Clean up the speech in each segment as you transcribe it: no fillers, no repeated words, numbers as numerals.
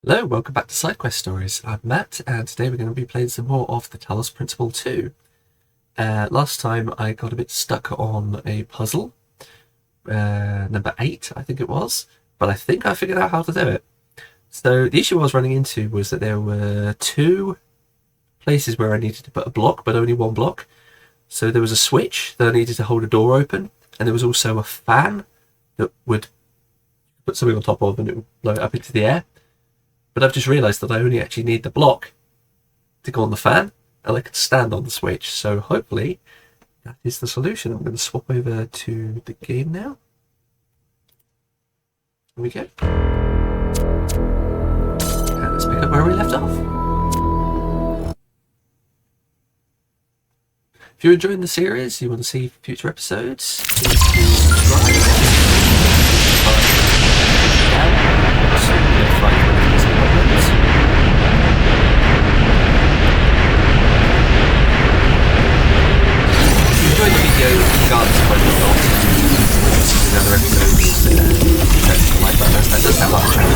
Hello, welcome back to Side Quest Stories. I'm Matt, and today we're going to be playing some more of the Talos Principle 2. Last time I got a bit stuck on a puzzle, number 8 I think it was, but I think I figured out how to do it. So the issue I was running into was that there were 2 places where I needed to put a block, but only one block. So there was a switch that I needed to hold a door open, and there was also a fan that would put something on top of and it would blow it up into the air. But I've just realised that I only actually need the block to go on the fan, and I can stand on the switch. So hopefully that is the solution. I'm going to swap over to the game now. Here we go. And let's pick up where we left off. If you're enjoying the series, you want to see future episodes, please subscribe. If you enjoyed the video, regardless of whether or not you've seen the other episodes, press the like button, as that does help our channel.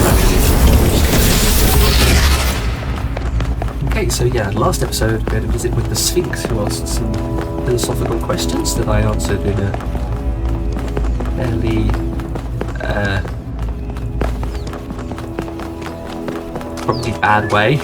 Okay, so yeah, last episode we had a visit with the Sphinx, who asked some philosophical questions that I answered in a fairly probably bad way.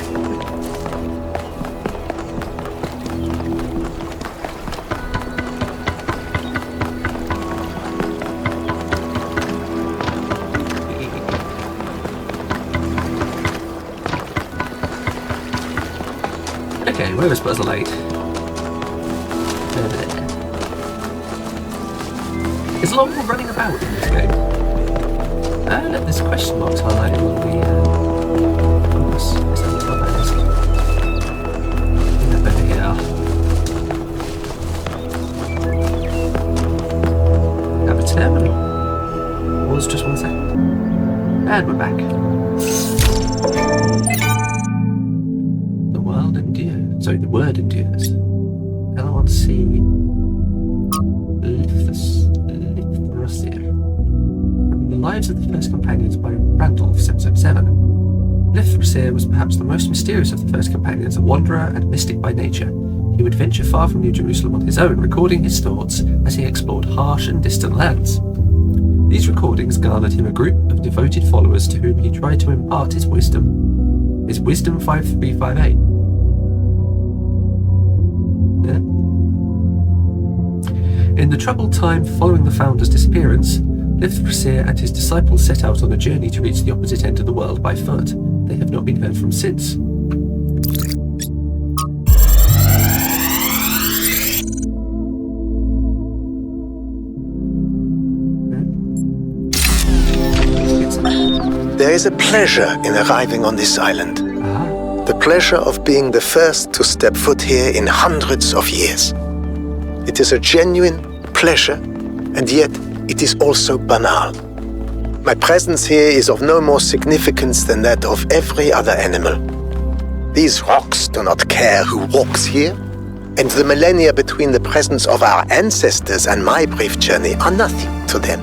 Okay, where is Puzzle 8? Over there. There's a lot more running about in this game. Look, there's question marks highlighted on the compass. Is that what that is? Over here. Have a terminal. Pause just 1 second. And we're back. The world endures. Sorry, the word endures. L1C. Lithrosir. The Lives of the First Companions by Randolph 777. Lithrosir was perhaps the most mysterious of the first companions, a wanderer and mystic by nature. He would venture far from New Jerusalem on his own, recording his thoughts as he explored harsh and distant lands. These recordings garnered him a group of devoted followers to whom he tried to impart his wisdom. His Wisdom 5358. Yeah. In the troubled time following the founder's disappearance, Lithrosir and his disciples set out on a journey to reach the opposite end of the world by foot. They have not been heard from since. There is a pleasure in arriving on this island. The pleasure of being the first to step foot here in hundreds of years. It is a genuine pleasure, and yet it is also banal. My presence here is of no more significance than that of every other animal. These rocks do not care who walks here, and the millennia between the presence of our ancestors and my brief journey are nothing to them.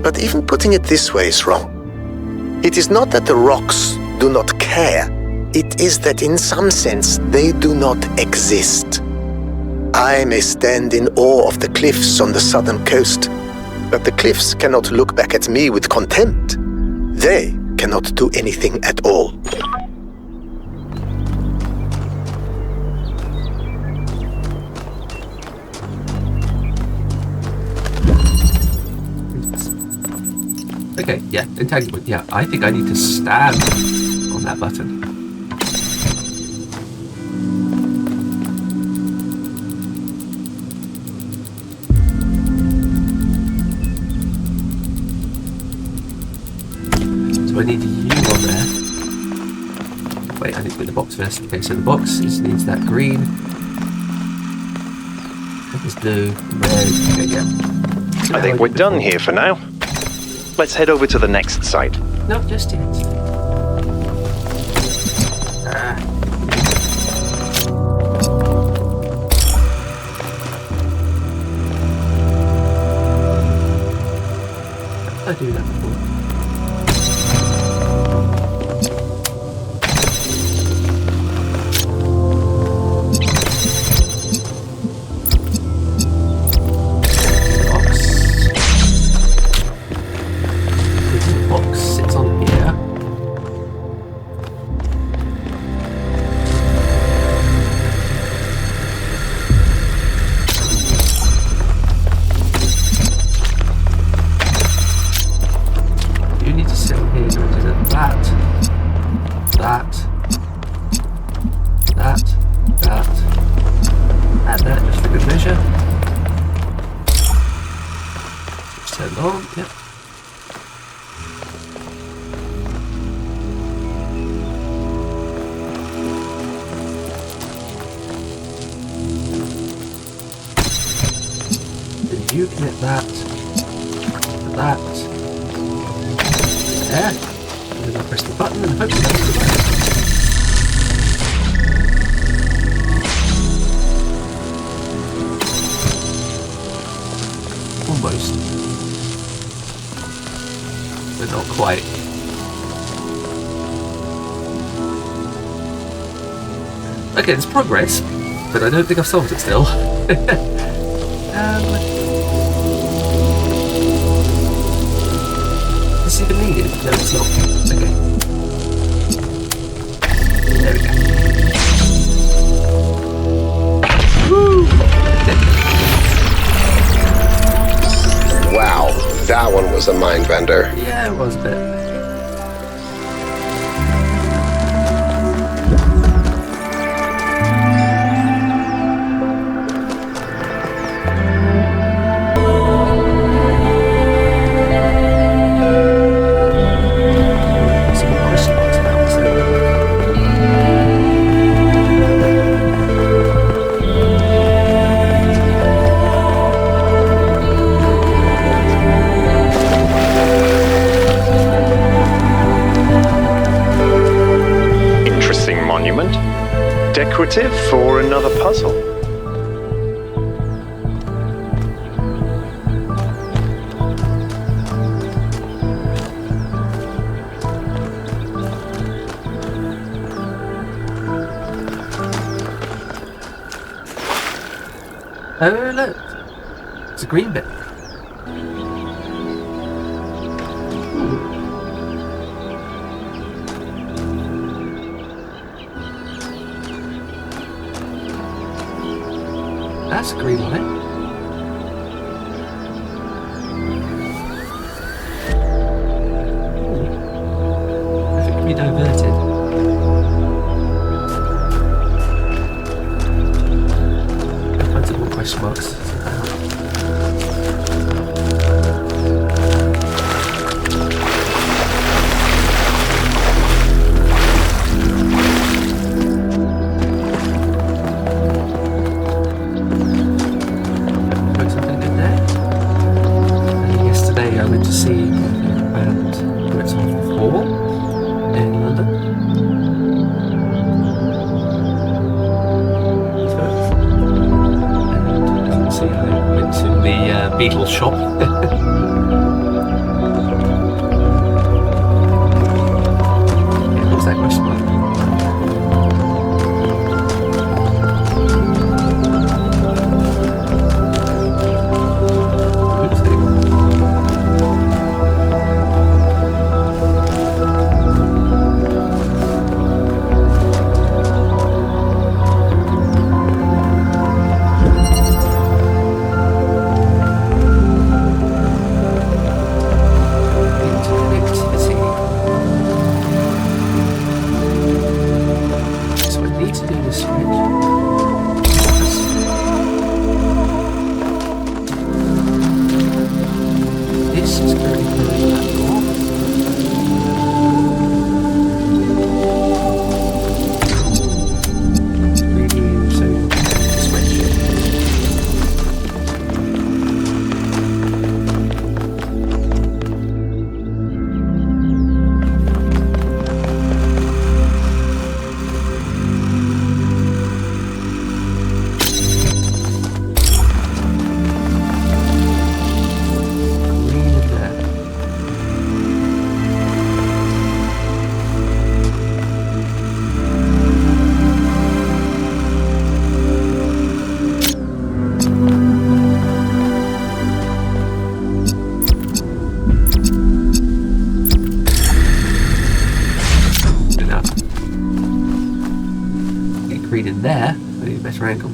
But even putting it this way is wrong. It is not that the rocks do not care, it is that in some sense they do not exist. I may stand in awe of the cliffs on the southern coast, but the cliffs cannot look back at me with contempt. They cannot do anything at all. Okay, yeah, entanglement. Yeah, I think I need to stand on that button. So I need the U on there. Wait, I need to put the box first. Okay, so the box needs that green. That is blue. Red. Okay, yeah. I think we're done here for now. Let's head over to the next site. Not just yet. I do that before. you can hit that. That. There. And then I'll press the button and hopefully that's the button. Almost. But not quite. Okay, there's progress, but I don't think I've solved it still. Is it even needed? No, it's not. Okay. There we go. Woo! Wow, that one was a mind bender. Yeah, it was a bit. Decorative for another puzzle. Oh, look. It's a green bit. That's a green light. If it can be diverted. All kinds of more question marks. Beetle shop. What's that question mark? In there, maybe a better angle.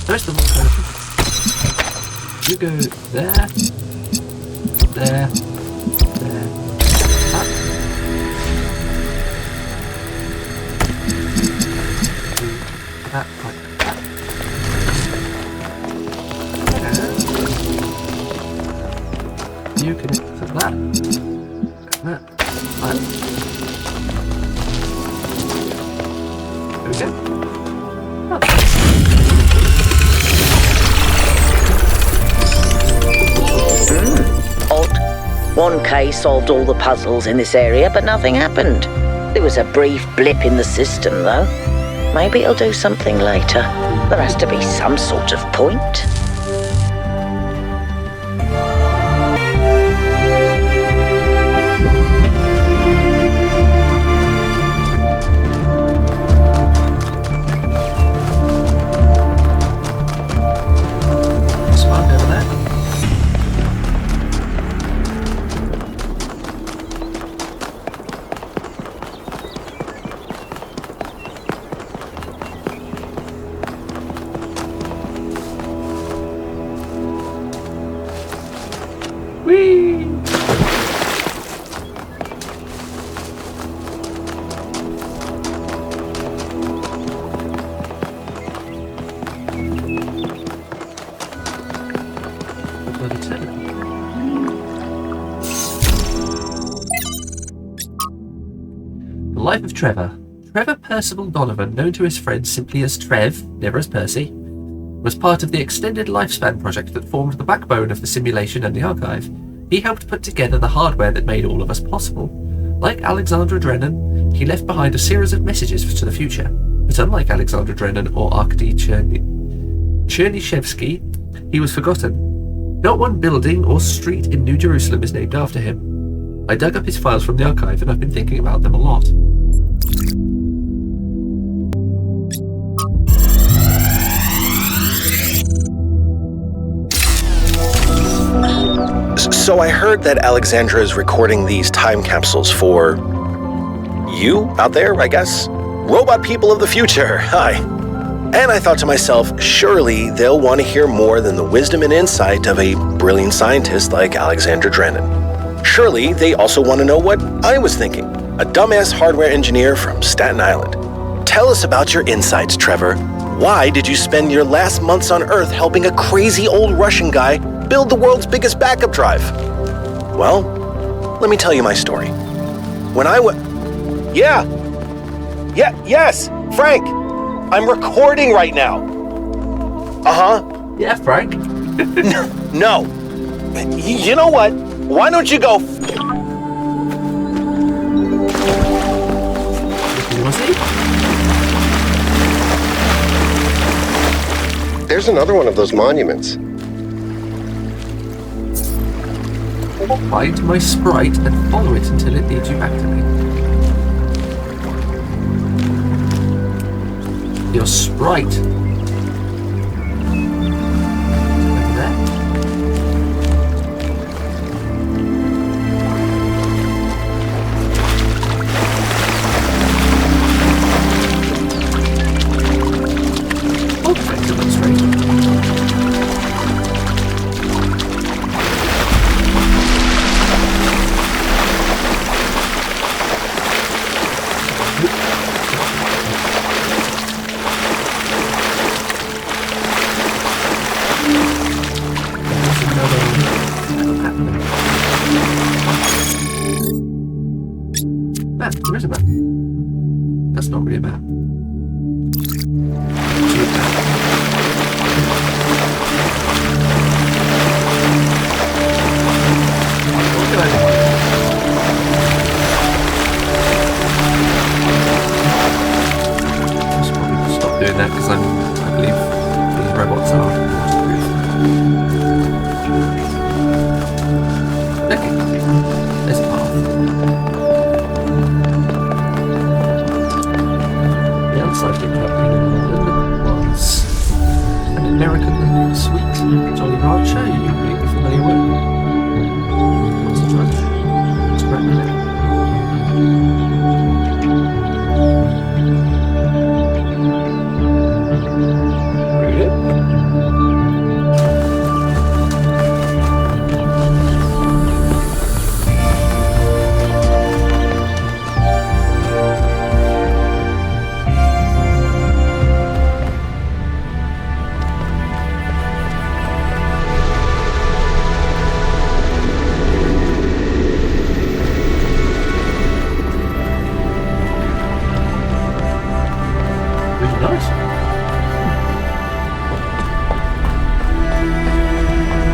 There's the one person. You go there, there, there, up. That like that. And you connect to that. That. There we go. Oh. Odd. 1K solved all the puzzles in this area, but nothing happened. There was a brief blip in the system, though. Maybe it'll do something later. There has to be some sort of point. The life of Trevor. Trevor Percival Donovan, known to his friends simply as Trev, never as Percy, was part of the Extended Lifespan project that formed the backbone of the simulation and the archive. He helped put together the hardware that made all of us possible. Like Alexandra Drennan, he left behind a series of messages to the future. But unlike Alexandra Drennan or Arkady Chernyshevsky, he was forgotten. Not one building or street in New Jerusalem is named after him. I dug up his files from the archive and I've been thinking about them a lot. So I heard that Alexandra is recording these time capsules for you out there, I guess? Robot people of the future, hi. And I thought to myself, surely they'll want to hear more than the wisdom and insight of a brilliant scientist like Alexandra Drennan. Surely they also want to know what I was thinking, a dumbass hardware engineer from Staten Island. Tell us about your insights, Trevor. Why did you spend your last months on Earth helping a crazy old Russian guy build the world's biggest backup drive? Well, let me tell you my story. When I was... Yes, Frank! I'm recording right now. Uh-huh. Yeah, Frank. No. You know what? Why don't you go... There's another one of those monuments. Find my sprite and follow it until it leads you back to me. Your sprite. Over there. Oh, perfect, that's right. because I believe the robots are waterproof. Okay, there's a path. The other side didn't have any was an American sweet Jolly Rancher you may be familiar with. What's the drug? It's great, isn't it?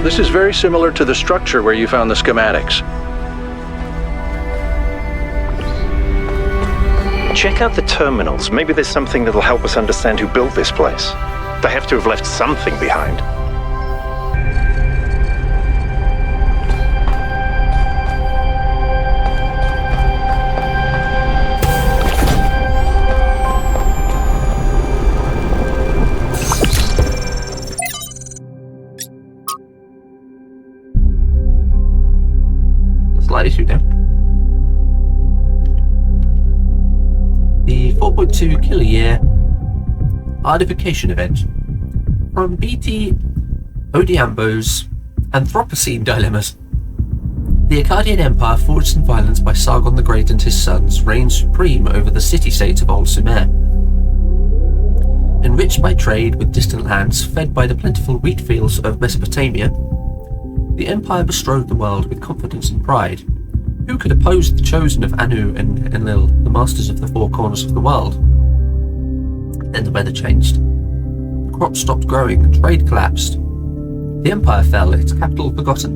This is very similar to the structure where you found the schematics. Check out the terminals. Maybe there's something that'll help us understand who built this place. They have to have left something behind. Slight issue now. The 4.2 kill a year artification event from BT Odiambo's Anthropocene Dilemmas. The Akkadian Empire, forged in violence by Sargon the Great and his sons, reigned supreme over the city-states of Old Sumer. Enriched by trade with distant lands, fed by the plentiful wheat fields of Mesopotamia, the empire bestrode the world with confidence and pride. Who could oppose the chosen of Anu and Enlil, the masters of the four corners of the world? Then the weather changed. The crops stopped growing, trade collapsed. The empire fell, its capital forgotten.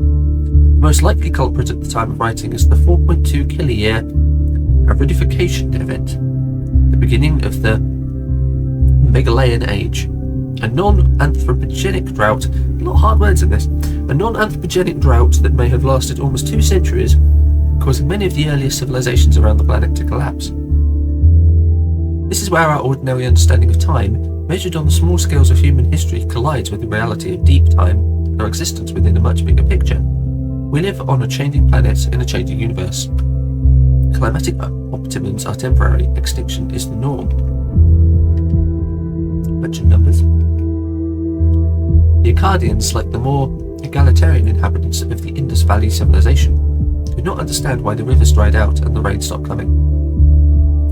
The most likely culprit at the time of writing is the 4.2 kill a year aridification event, the beginning of the Megalayan Age. A non-anthropogenic drought, a lot of hard words in this, a non-anthropogenic drought that may have lasted almost 2 centuries, causing many of the earliest civilizations around the planet to collapse. This is where our ordinary understanding of time, measured on the small scales of human history, collides with the reality of deep time and our existence within a much bigger picture. We live on a changing planet in a changing universe. Climatic optimums are temporary, extinction is the norm. Much in numbers. The Akkadians, like the more egalitarian inhabitants of the Indus Valley civilization, could not understand why the rivers dried out and the rain stopped coming.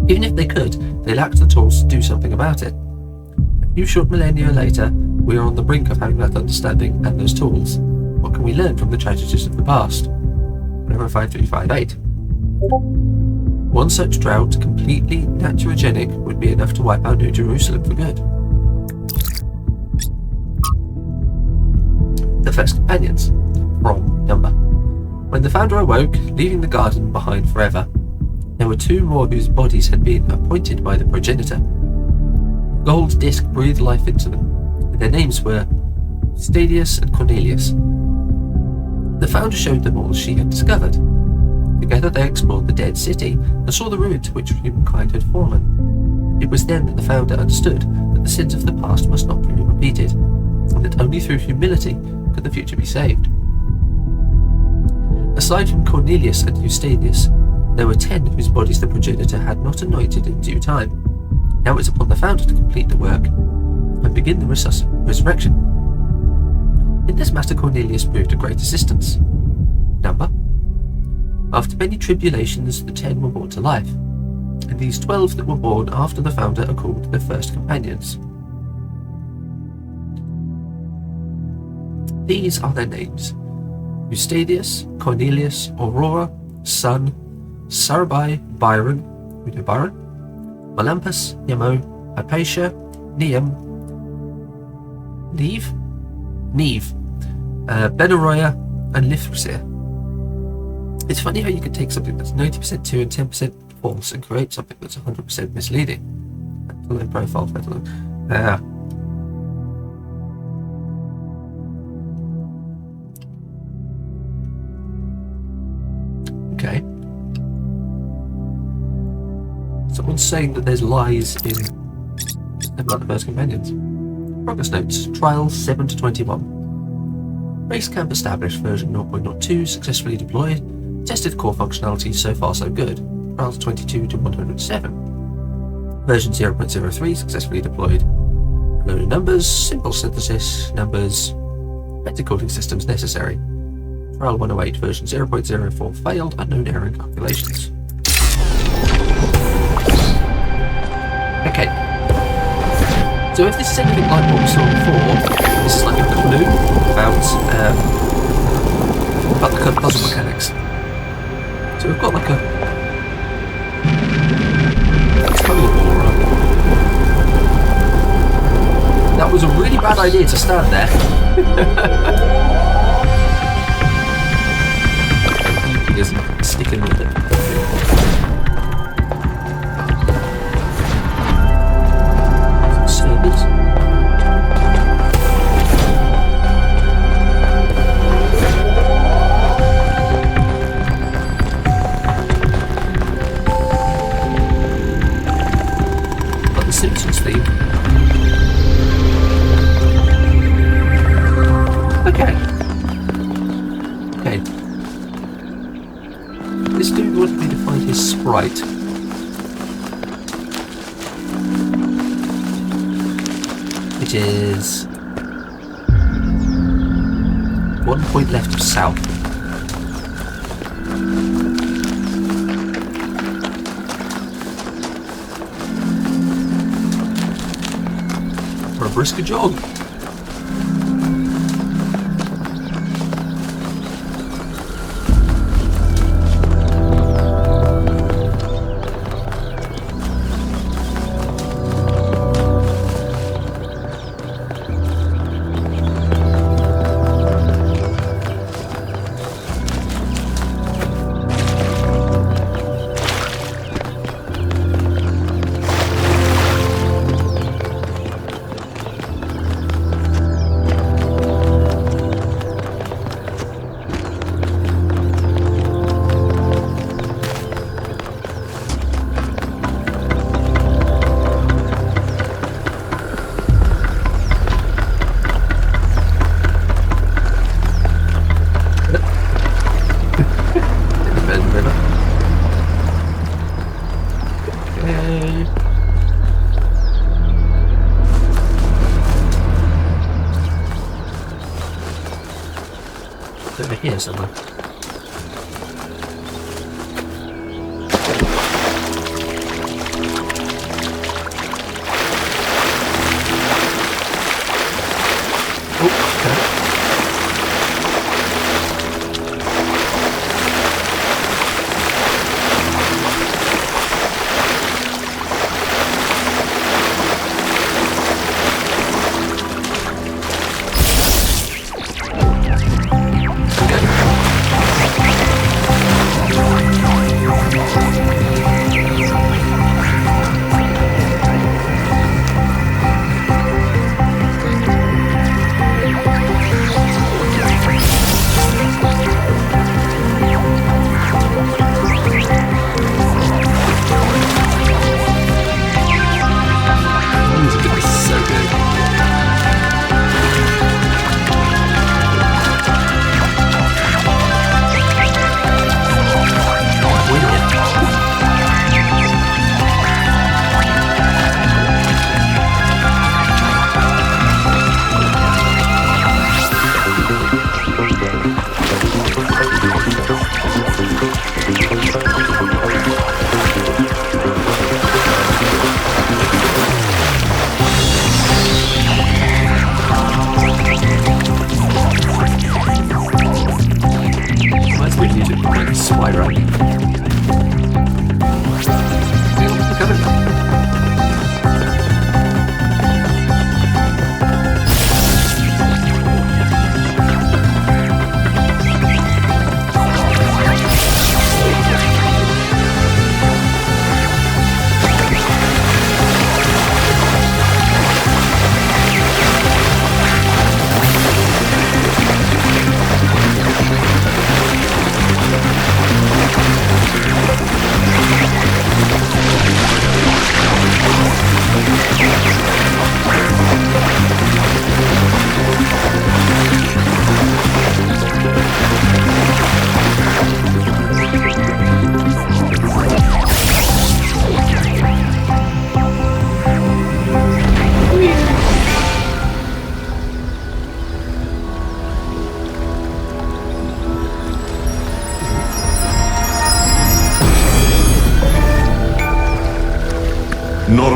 Even if they could, they lacked the tools to do something about it. A few short millennia later, we are on the brink of having that understanding and those tools. What can we learn from the tragedies of the past? Whenever 5358. One such drought, completely naturogenic, would be enough to wipe out New Jerusalem for good. The first companions, from Number. When the founder awoke, leaving the garden behind forever, there were 2 more whose bodies had been appointed by the progenitor. The gold disc breathed life into them, and their names were Stadius and Cornelius. The founder showed them all she had discovered. Together they explored the dead city and saw the ruin to which humankind had fallen. It was then that the founder understood that the sins of the past must not be repeated, and that only through humility could the future be saved. Aside from Cornelius and Eustathius, there were 10 whose bodies the progenitor had not anointed in due time. Now it's upon the founder to complete the work and begin the resurrection. In this matter, Cornelius proved a great assistance. Number. After many tribulations, the 10 were brought to life, and these 12 that were born after the founder are called the first companions. These are their names: Eustathius, Cornelius, Aurora, Sun, Sarabai, Byron, we know Byron, Melampus, Nemo, Hypatia, Neum, Neve, Benaroya, and Lithrasir. It's funny how you can take something that's 90% true and 10% false and create something that's 100% misleading. Low profile, let alone. Everyone's saying that there's lies in about the first companions. Progress notes. Trial 7 to 21. Base camp established. Version 0.02 successfully deployed. Tested core functionality. So far so good. Trials 22 to 107. Version 0.03 successfully deployed. Loaded numbers. Simple synthesis. Numbers. Better coding systems necessary. Trial 108. Version 0.04 failed. Unknown error in calculations. Okay. So if this is anything like what we saw before, this is like a clue about the puzzle mechanics. So we've got like a tunnel aura. That was a really bad idea to stand there. He isn't sticking with it. Servers. Like the Simpsons theme. Okay. This dude wanted me to find his sprite. Which is 1 point left of south. For a brisker jog. Over here somewhere.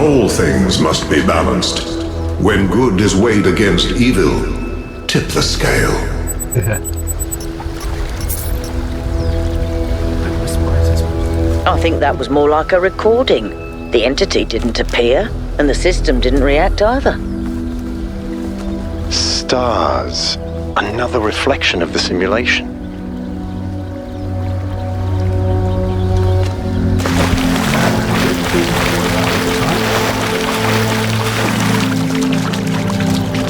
all things must be balanced. When good is weighed against evil, tip the scale. I think that was more like a recording. The entity didn't appear, and the system didn't react either. Stars. Another reflection of the simulation.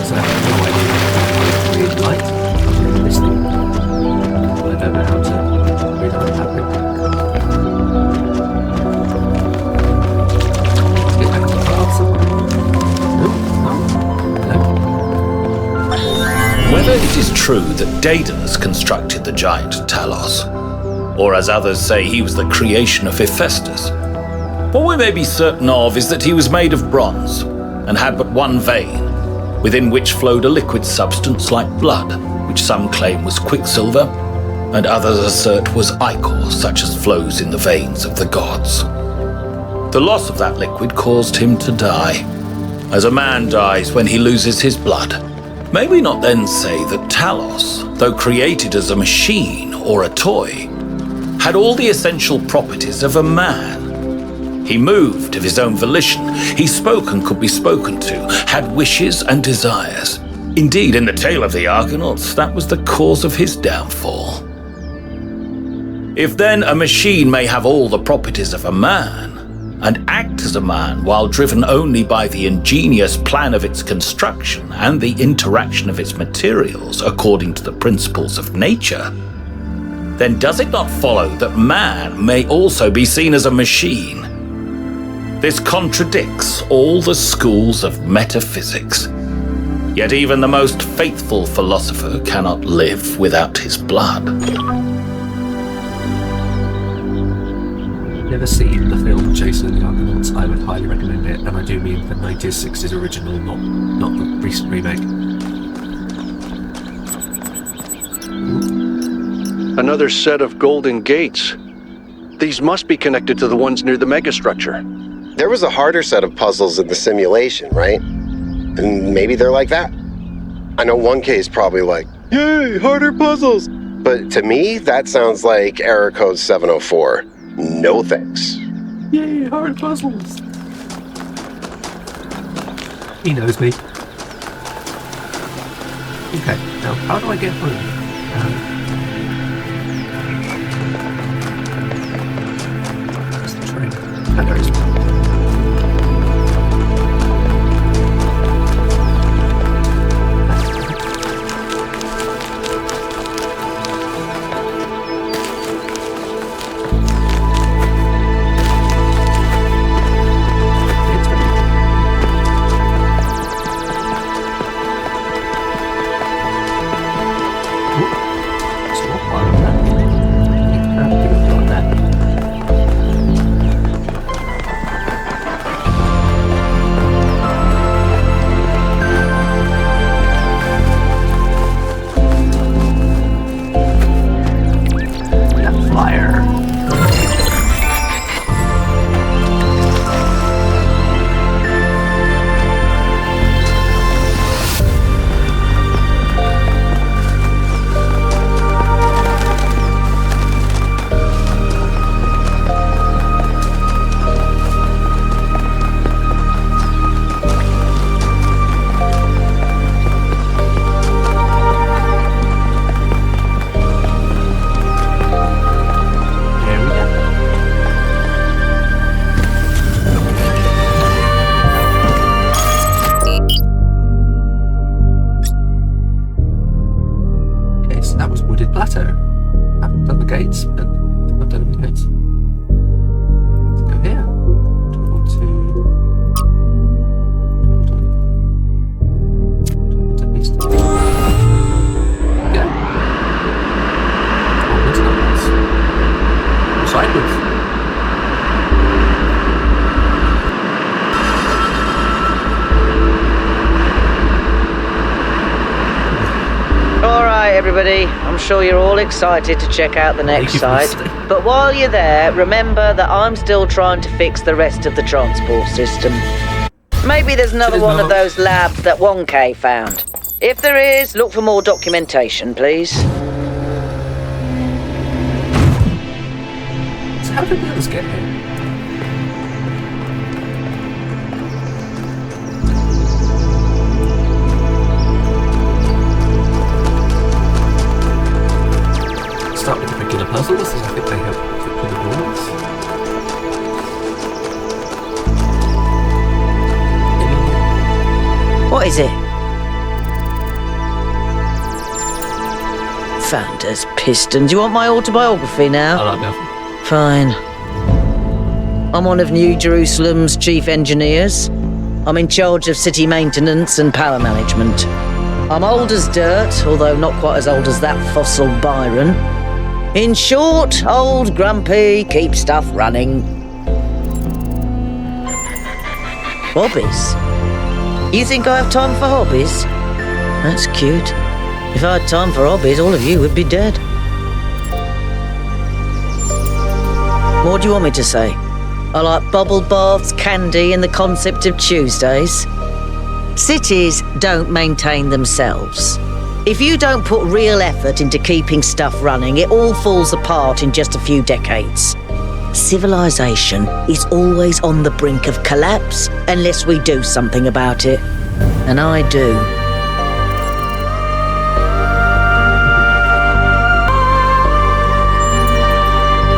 So I have no idea how to read light. I'm listening. I don't know how to read light happening. Get back on the path somewhere. Whether it is true that Daedalus constructed the giant Talos, or as others say he was the creation of Hephaestus, what we may be certain of is that he was made of bronze and had but one vein, within which flowed a liquid substance like blood, which some claim was quicksilver, and others assert was ichor, such as flows in the veins of the gods. The loss of that liquid caused him to die, as a man dies when he loses his blood. May we not then say that Talos, though created as a machine or a toy, had all the essential properties of a man? He moved of his own volition, he spoke and could be spoken to, had wishes and desires. Indeed, in the tale of the Argonauts, that was the cause of his downfall. If then a machine may have all the properties of a man, and act as a man while driven only by the ingenious plan of its construction and the interaction of its materials according to the principles of nature, then does it not follow that man may also be seen as a machine? This contradicts all the schools of metaphysics. Yet even the most faithful philosopher cannot live without his blood. Never seen the film Jason and the Argonauts. I would highly recommend it, and I do mean the 1960s original, not the recent remake. Another set of golden gates. These must be connected to the ones near the megastructure. There was a harder set of puzzles in the simulation, right? And maybe they're like that. I know 1K is probably like, yay, harder puzzles! But to me, that sounds like error code 704. No thanks. Yay, hard puzzles! He knows me. Okay, now how do I get home? Where's the train? Oh, there it is. day, everybody. I'm sure you're all excited to check out the next Thank you for site. But while you're there, remember that I'm still trying to fix the rest of the transport system. Maybe there's another one of those labs that 1K found. If there is, look for more documentation, please. So how did the others get here? Start with the beginner puzzle. This is, I think, they have particular rules. What is it? Founders, pistons. You want my autobiography now? I like nothing. Fine. I'm one of New Jerusalem's chief engineers. I'm in charge of city maintenance and power management. I'm old as dirt, although not quite as old as that fossil Byron. In short, old, grumpy, keep stuff running. Hobbies? You think I have time for hobbies? That's cute. If I had time for hobbies, all of you would be dead. What do you want me to say? I like bubble baths, candy, and the concept of Tuesdays. Cities don't maintain themselves. If you don't put real effort into keeping stuff running, it all falls apart in just a few decades. Civilization is always on the brink of collapse unless we do something about it. And I do.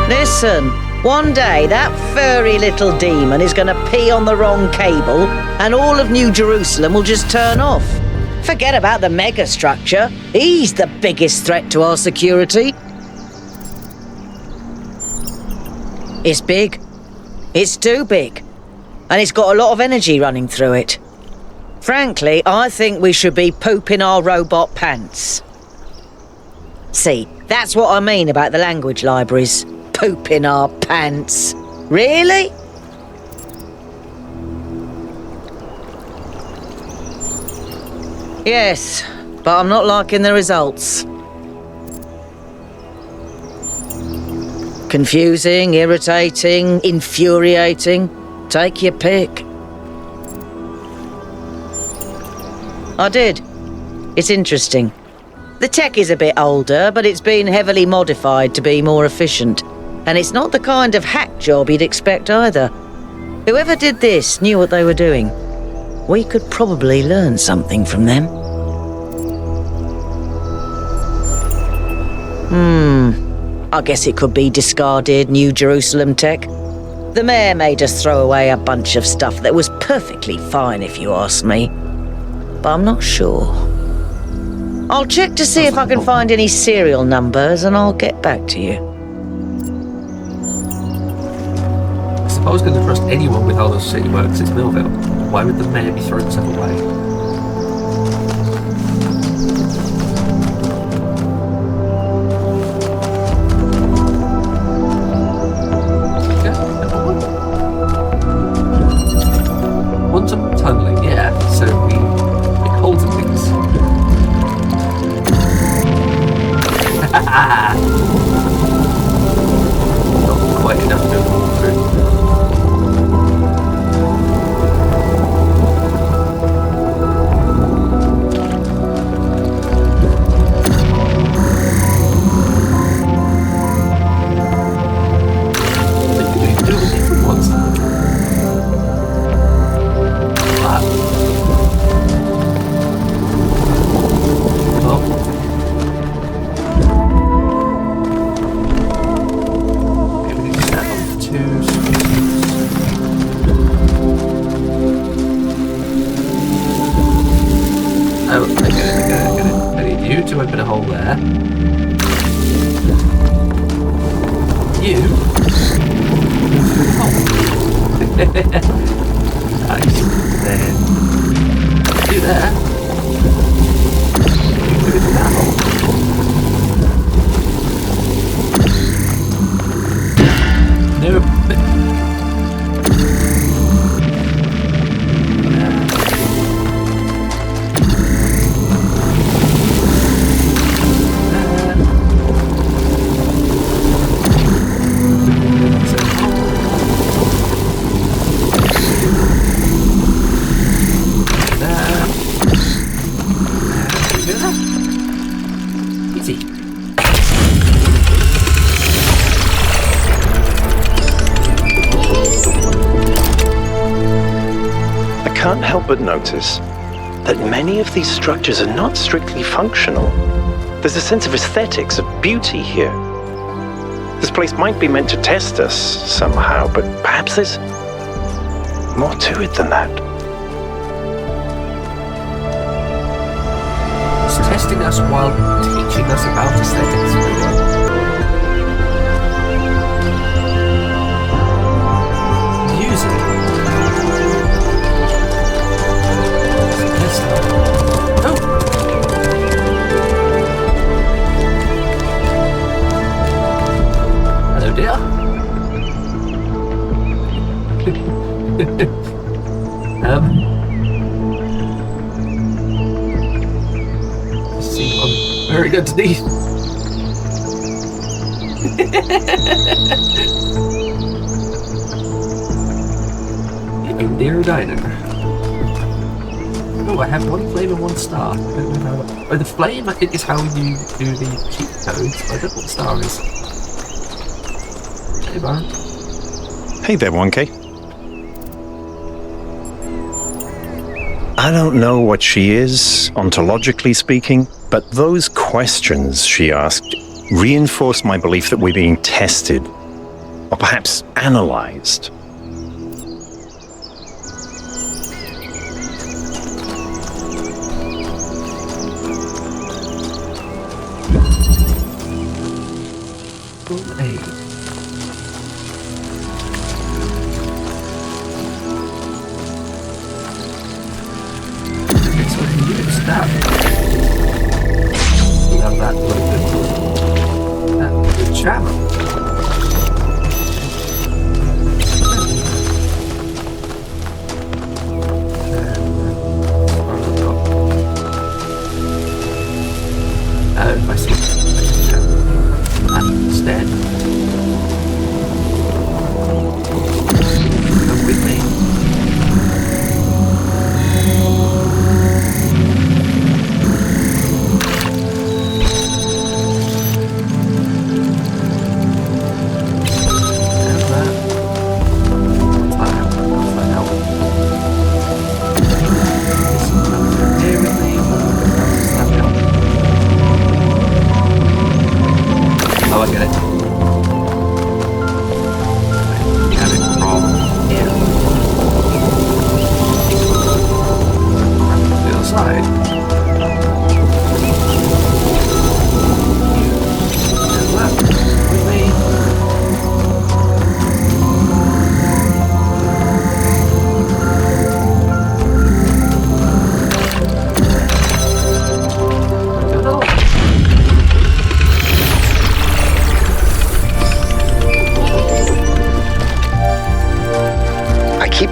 Listen, one day that furry little demon is going to pee on the wrong cable and all of New Jerusalem will just turn off. Forget about the megastructure. He's the biggest threat to our security. It's big. It's too big. And it's got a lot of energy running through it. Frankly, I think we should be pooping our robot pants. See, that's what I mean about the language libraries. Pooping our pants. Really? Yes, but I'm not liking the results. Confusing, irritating, infuriating. Take your pick. I did. It's interesting. The tech is a bit older, but it's been heavily modified to be more efficient. And it's not the kind of hack job you'd expect either. Whoever did this knew what they were doing. We could probably learn something from them. I guess it could be discarded New Jerusalem tech. The mayor made us throw away a bunch of stuff that was perfectly fine if you ask me. But I'm not sure. I'll check to see if I can find any serial numbers and I'll get back to you. I suppose I was going to trust anyone with how the city works, it's Millville. Why would the mayor be throwing stuff away? Quantum tunneling, yeah. So we make holes in things. Not quite enough to walk through. To open a hole there. You nice. Then do that. Move into that hole. Nope. hear that? Easy. I can't help but notice that many of these structures are not strictly functional. There's a sense of aesthetics, of beauty here. This place might be meant to test us somehow, but perhaps there's more to it than that. It's testing us while teaching us about aesthetics. Music. Oh! Hello, dear. Very good, Steve. Oh, dear diner. Oh, I have 1 flame and 1 star. I don't know how. Oh, the flame, I think, is how you do the cheat codes. I don't know what the star is. Hey, Baron. Hey there, 1K. I don't know what she is, ontologically speaking, but those questions she asked reinforce my belief that we're being tested, or perhaps analyzed.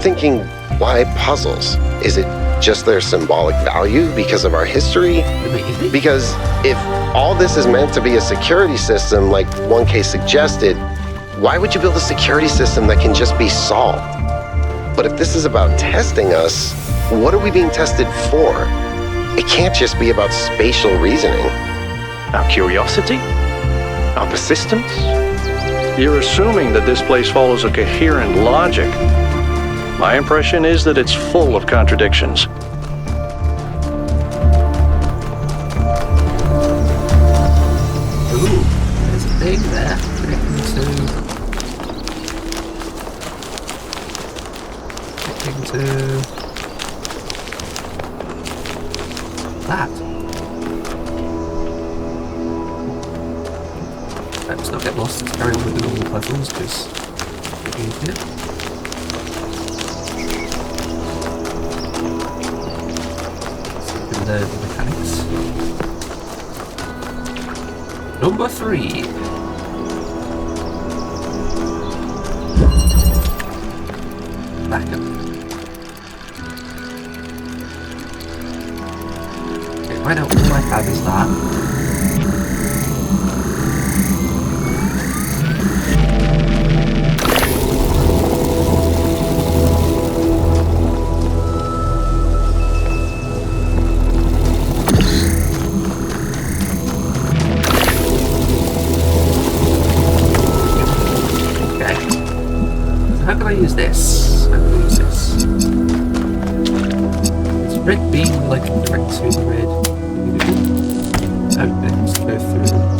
Thinking, why puzzles? Is it just their symbolic value because of our history? Because if all this is meant to be a security system like 1K suggested, why would you build a security system that can just be solved? But if this is about testing us, what are we being tested for? It can't just be about spatial reasoning. Our curiosity? Our persistence? You're assuming that this place follows a coherent logic. My impression is that it's full of contradictions. Ooh, there's a thing there connecting to that. Let's not get lost. Let's carry on with the normal puzzles because we're here. The mechanics. Number 3. Back up. Okay, right now all I have is that. beam like direct to the red? Oh, let's go through.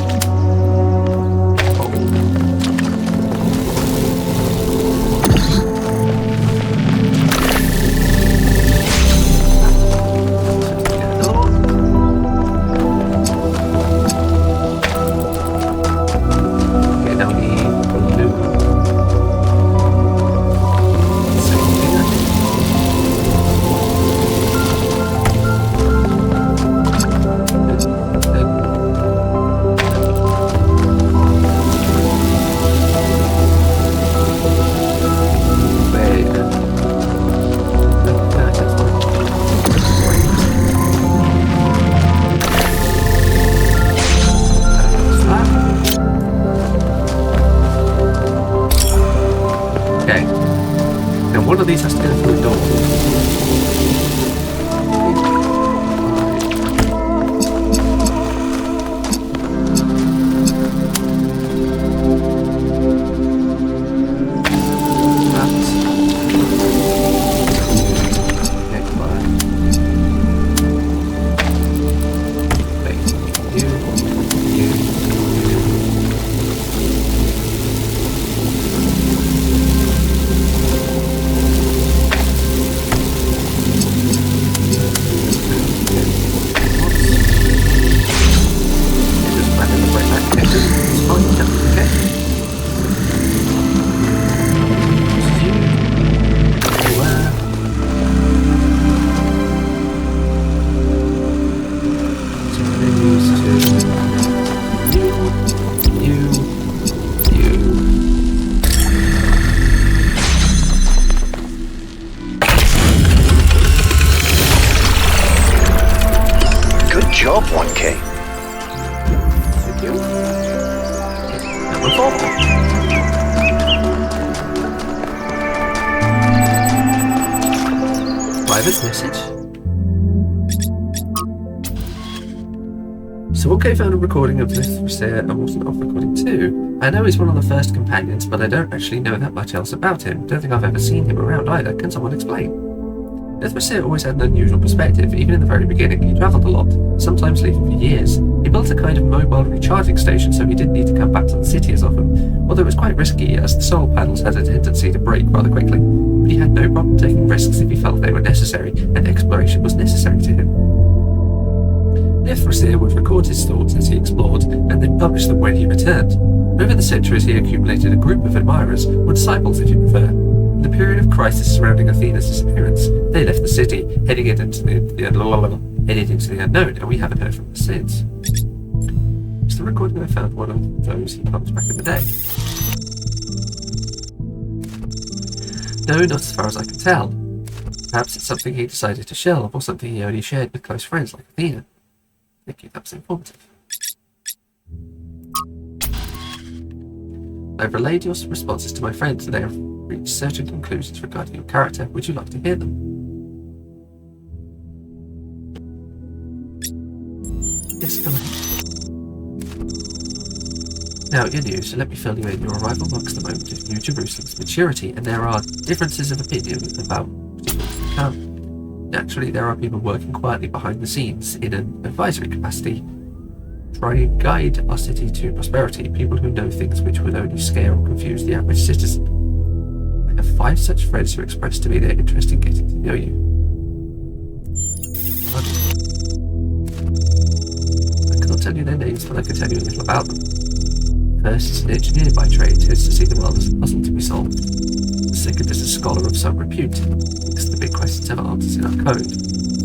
One of these has to go through a door. job, 1K. Thank you. Number 4. Private message. So 1K found a recording of this and wasn't off recording too. I know he's one of the first companions, but I don't actually know that much else about him. Don't think I've ever seen him around either. Can someone explain? Ep2 always had an unusual perspective. Even in the very beginning, he travelled a lot, sometimes leaving for years. He built a kind of mobile recharging station, so he didn't need to come back to the city as often, although it was quite risky, as the solar panels had a tendency to break rather quickly. But he had no problem taking risks if he felt they were necessary, and exploration was necessary to him. Ep2 would record his thoughts as he explored, and then publish them when he returned. Over the centuries, he accumulated a group of admirers, or disciples if you prefer. In the period of crisis surrounding Athena's disappearance, they left the city, heading into the unknown, and we haven't heard from them since. It's the recording I found one of those he published back in the day. No, not as far as I can tell. Perhaps it's something he decided to shelve, or something he only shared with close friends like Athena. Thank you, that was informative. I've relayed your responses to my friends, and they have reached certain conclusions regarding your character. Would you like to hear them? Yes, go ahead. Now, your news, so let me fill you in. Your arrival marks the moment of New Jerusalem's maturity, and there are differences of opinion about what is to come. Naturally, there are people working quietly behind the scenes in an advisory capacity, trying to guide our city to prosperity, people who know things which would only scare or confuse the average citizen. I have 5 such friends who expressed to me their interest in getting to know you. I can't tell you their names, but I can tell you a little about them. First is an engineer by trade, tends to see the world as a puzzle to be solved. The second is a scholar of some repute, thinks the big questions have answers in our code.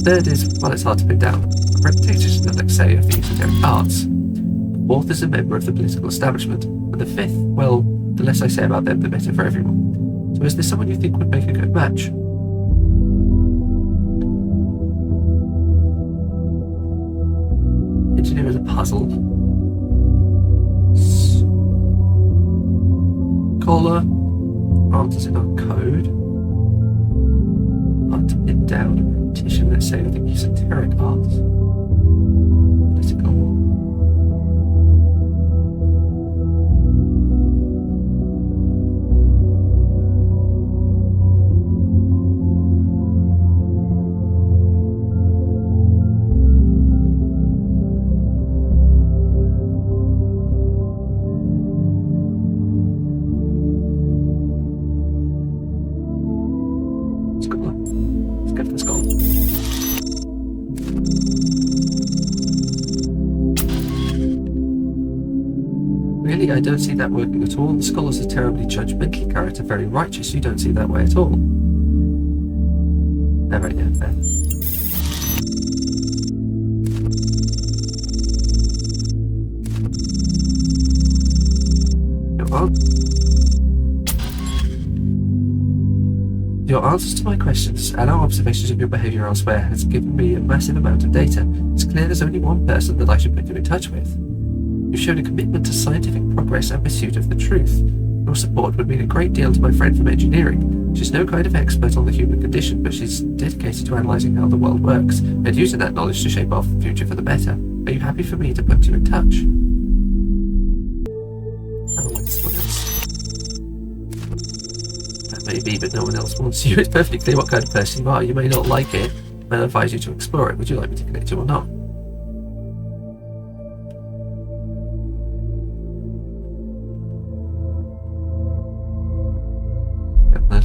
Third is, well, it's hard to pin down, a practitioner, let's say, of the esoteric arts. The fourth is a member of the political establishment, and the fifth, well, the less I say about them, the better for everyone. So is there someone you think would make a good match? Engineer is a puzzle. Scholar, answers in our code. Hard to pin down. A practitioner, let's say, of the esoteric arts. Political. I don't see that working at all. The scholars are terribly judgmental character, very righteous. You don't see that way at all. Right, yeah, fair. Your answers to my questions and our observations of your behaviour elsewhere has given me a massive amount of data. It's clear there's only one person that I should put you in touch with. You've shown a commitment to scientific progress and pursuit of the truth. Your support would mean a great deal to my friend from engineering. She's no kind of expert on the human condition, but she's dedicated to analysing how the world works and using that knowledge to shape our future for the better. Are you happy for me to put you in touch? I don't like this one else. Maybe, but no one else wants you. It's perfectly clear what kind of person you are. You may not like it, but I advise you to explore it. Would you like me to connect you or not? Yep, then.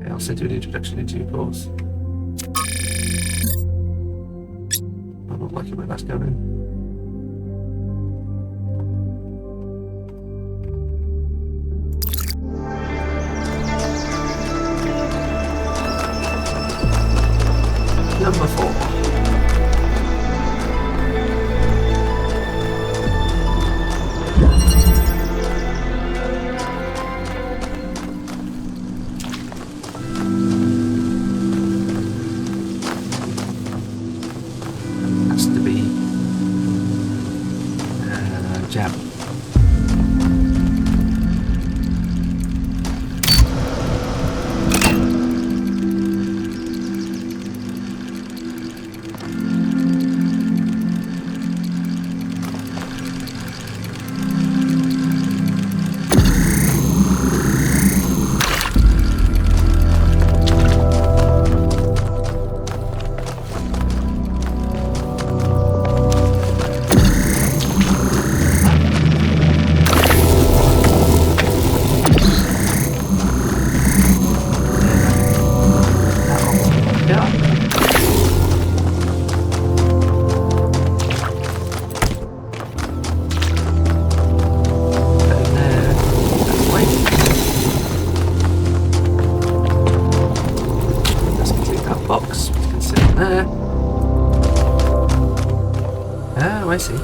Okay, I'll send you an introduction in due course. I'm not liking where that's going. Number 4. Has to be jam. Oh, I see.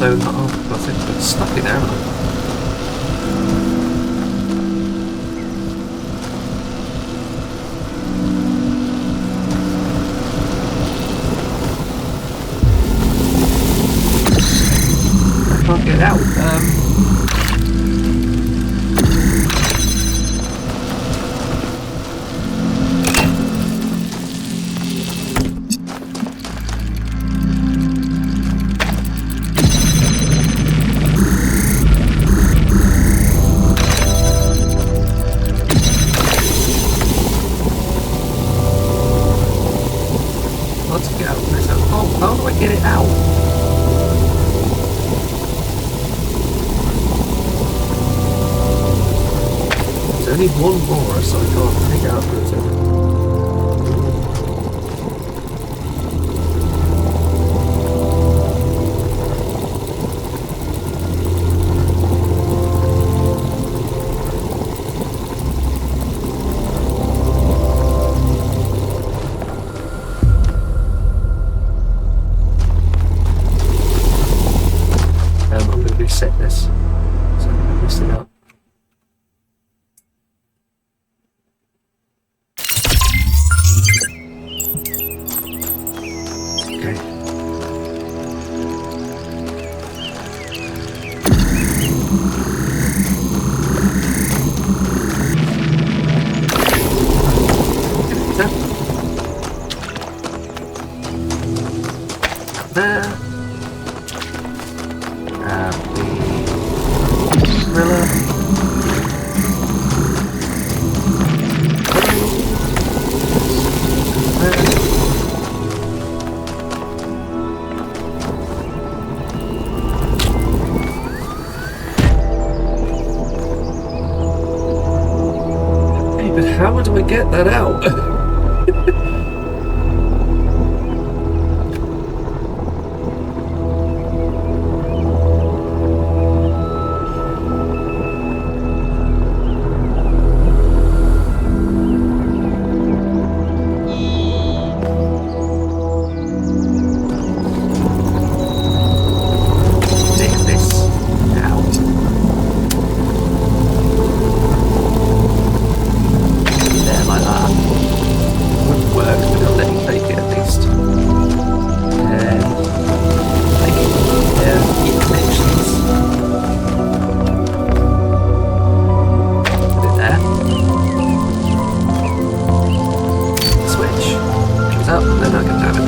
so not. Oh, I think I'm stuck in there, haven't I? I can't get out. Let's get out of this. Oh, how do I get it out? There's only one more, so I can't take out the two. I'm going to reset this, so I think I messed it up. Okay. There. But how do I get that out? Take this out. There, like that. Wouldn't work, but it'll let me take it at least. And take it. Yeah, connections. Put it there. Switch. Comes up, then I can have it.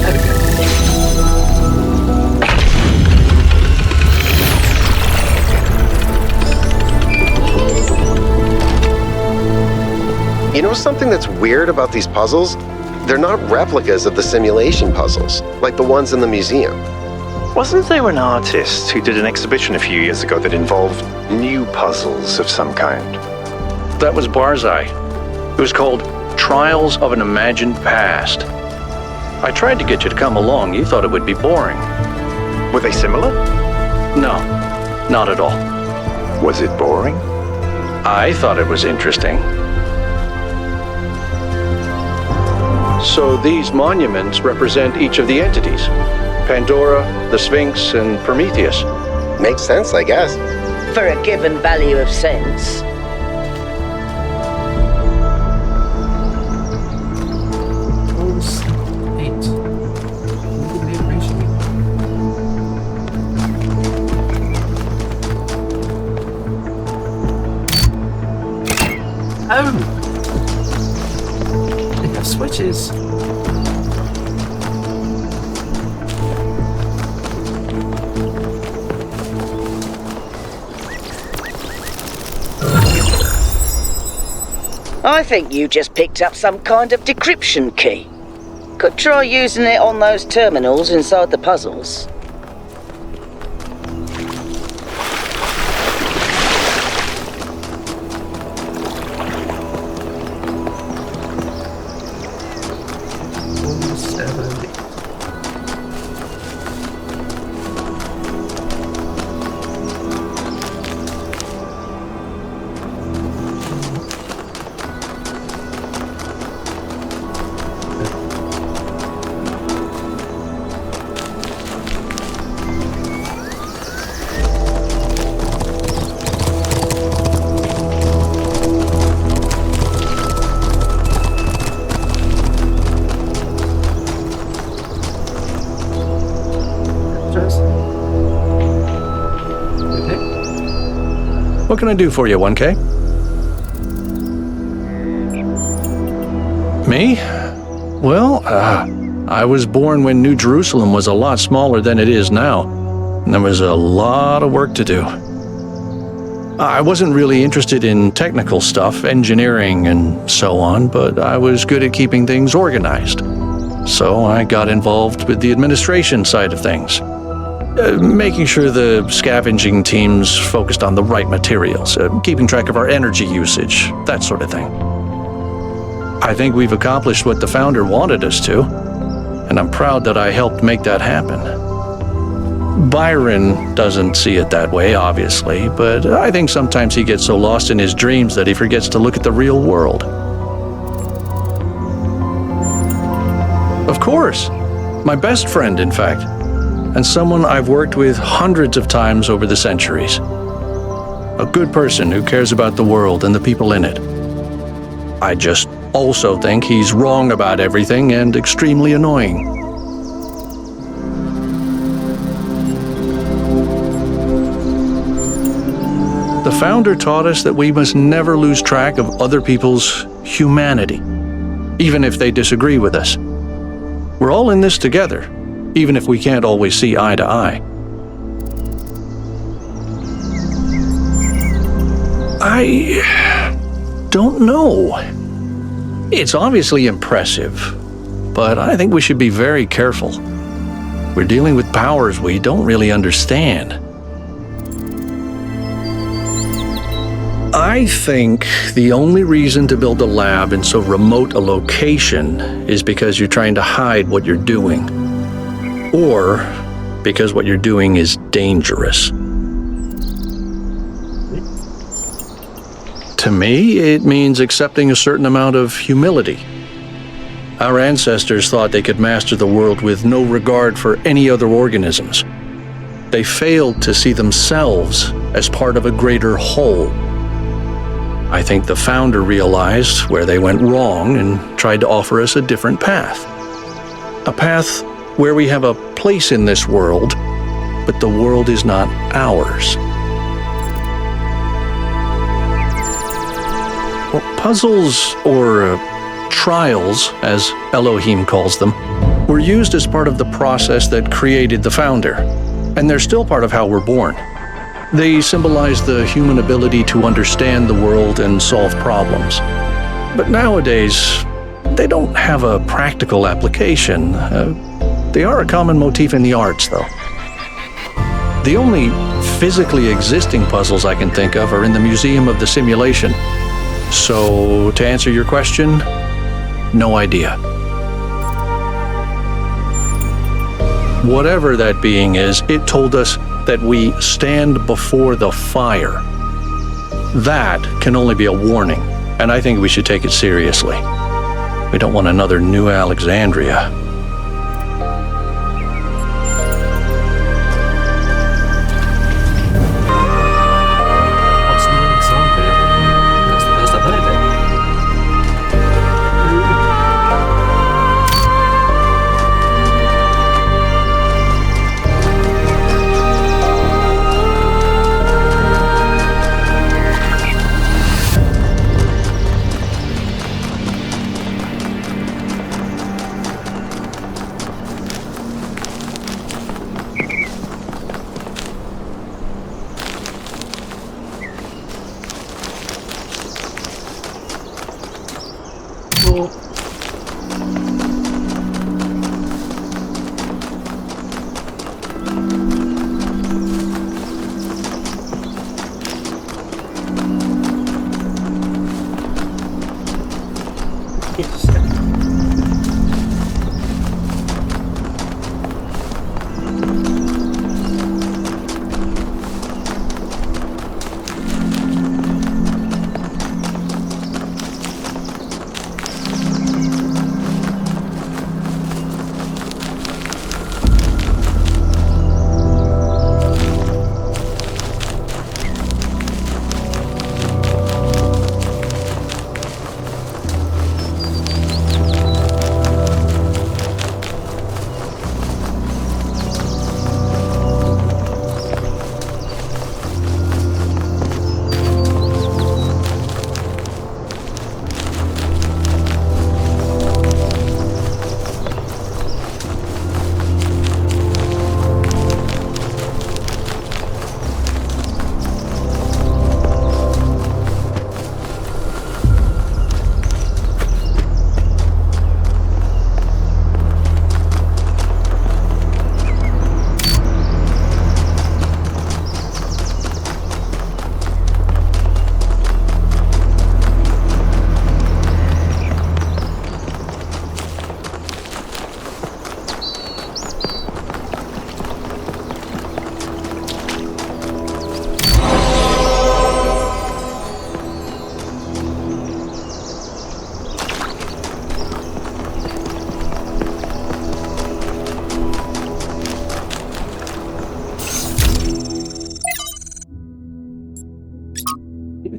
There we go. You know something that's weird about these puzzles? They're not replicas of the simulation puzzles, like the ones in the museum. Wasn't there an artist who did an exhibition a few years ago that involved new puzzles of some kind? That was Barzai. It was called Trials of an Imagined Past. I tried to get you to come along. You thought it would be boring. Were they similar? No, not at all. Was it boring? I thought it was interesting. So these monuments represent each of the entities. Pandora, the Sphinx, and Prometheus. Makes sense, I guess. For a given value of sense. Oh! They have switches. I think you just picked up some kind of decryption key. Could try using it on those terminals inside the puzzles. What can I do for you, 1K? Me? Well, I was born when New Jerusalem was a lot smaller than it is now, and there was a lot of work to do. I wasn't really interested in technical stuff, engineering and so on, but I was good at keeping things organized. So I got involved with the administration side of things, making sure the scavenging teams focused on the right materials, keeping track of our energy usage, that sort of thing. I think we've accomplished what the founder wanted us to, and I'm proud that I helped make that happen. Byron doesn't see it that way, obviously, but I think sometimes he gets so lost in his dreams that he forgets to look at the real world. Of course, my best friend, in fact, and someone I've worked with hundreds of times over the centuries. A good person who cares about the world and the people in it. I just also think he's wrong about everything and extremely annoying. The founder taught us that we must never lose track of other people's humanity, even if they disagree with us. We're all in this together, even if we can't always see eye to eye. I don't know. It's obviously impressive, but I think we should be very careful. We're dealing with powers we don't really understand. I think the only reason to build a lab in so remote a location is because you're trying to hide what you're doing, or because what you're doing is dangerous. To me, it means accepting a certain amount of humility. Our ancestors thought they could master the world with no regard for any other organisms. They failed to see themselves as part of a greater whole. I think the founder realized where they went wrong and tried to offer us a different path. A path where we have a place in this world, but the world is not ours. Well, puzzles, or trials, as Elohim calls them, were used as part of the process that created the founder, and they're still part of how we're born. They symbolize the human ability to understand the world and solve problems. But nowadays, they don't have a practical application. They are a common motif in the arts, though. The only physically existing puzzles I can think of are in the Museum of the Simulation. So, to answer your question, no idea. Whatever that being is, it told us that we stand before the fire. That can only be a warning, and I think we should take it seriously. We don't want another New Alexandria. What's New Alexandria? That's the first I've heard of it.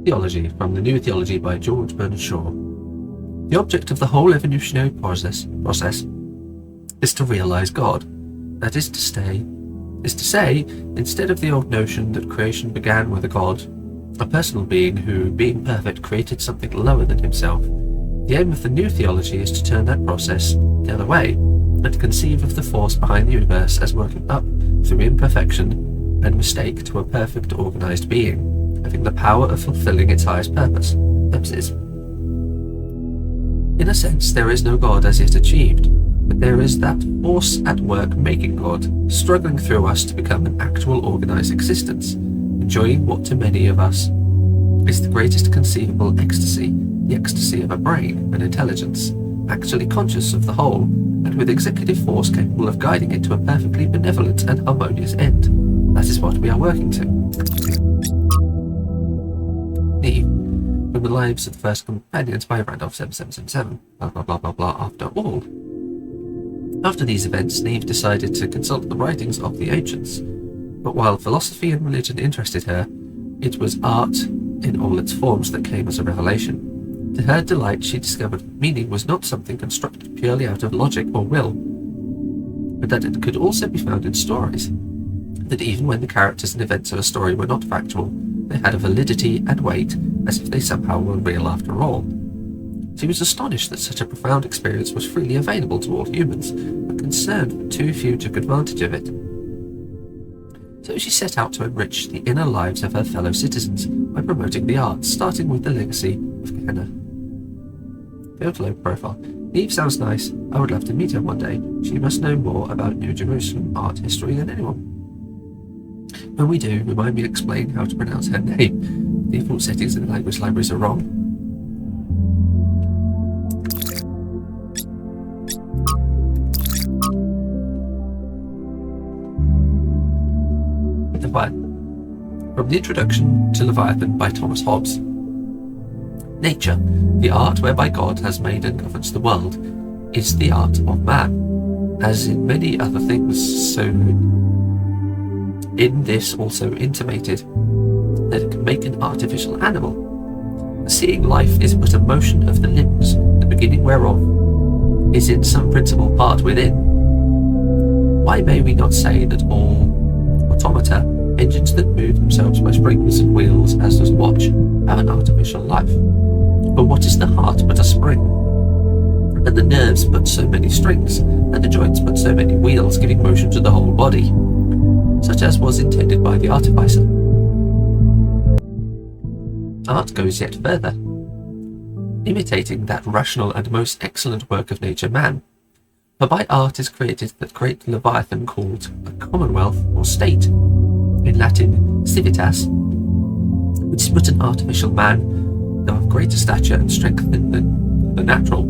Theology from the New Theology by George Bernard Shaw. The object of the whole evolutionary process is to realize God. That is to say, instead of the old notion that creation began with a God, a personal being who, being perfect, created something lower than himself, the aim of the new theology is to turn that process the other way, and to conceive of the force behind the universe as working up through imperfection and mistake to a perfect organized being, having the power of fulfilling its highest purposes. In a sense, there is no God as yet achieved, but there is that force at work making God, struggling through us to become an actual organized existence, enjoying what to many of us is the greatest conceivable ecstasy, the ecstasy of a brain and intelligence, actually conscious of the whole, and with executive force capable of guiding it to a perfectly benevolent and harmonious end. That is what we are working to. Eve, from the Lives of the First Companions by Randolph 7777, blah blah blah blah blah. After all, after these events, Neve decided to consult the writings of the ancients. But while philosophy and religion interested her, it was art in all its forms that came as a revelation. To her delight, she discovered meaning was not something constructed purely out of logic or will, but that it could also be found in stories. That even when the characters and events of a story were not factual, they had a validity and weight, as if they somehow were real after all. She was astonished that such a profound experience was freely available to all humans, but concerned that too few took advantage of it. So she set out to enrich the inner lives of her fellow citizens by promoting the arts, starting with the legacy of Gehenna. Photo profile. Eve sounds nice. I would love to meet her one day. She must know more about New Jerusalem art history than anyone. When we do, remind me to explain how to pronounce her name. The default settings in the language libraries are wrong. From the Introduction to Leviathan by Thomas Hobbes. Nature, the art whereby God has made and governs the world, is the art of man. As in many other things, so in this also intimated that it can make an artificial animal. Seeing life is but a motion of the limbs, the beginning whereof is in some principal part within. Why may we not say that all automata, engines that move themselves by springs and wheels, as does watch, have an artificial life? But what is the heart but a spring? And the nerves but so many strings, and the joints but so many wheels, giving motion to the whole body, such as was intended by the artificer. Art goes yet further, imitating that rational and most excellent work of nature, man. For by art is created that great Leviathan called a commonwealth or state, in Latin civitas, which is but an artificial man, though of greater stature and strength than the natural,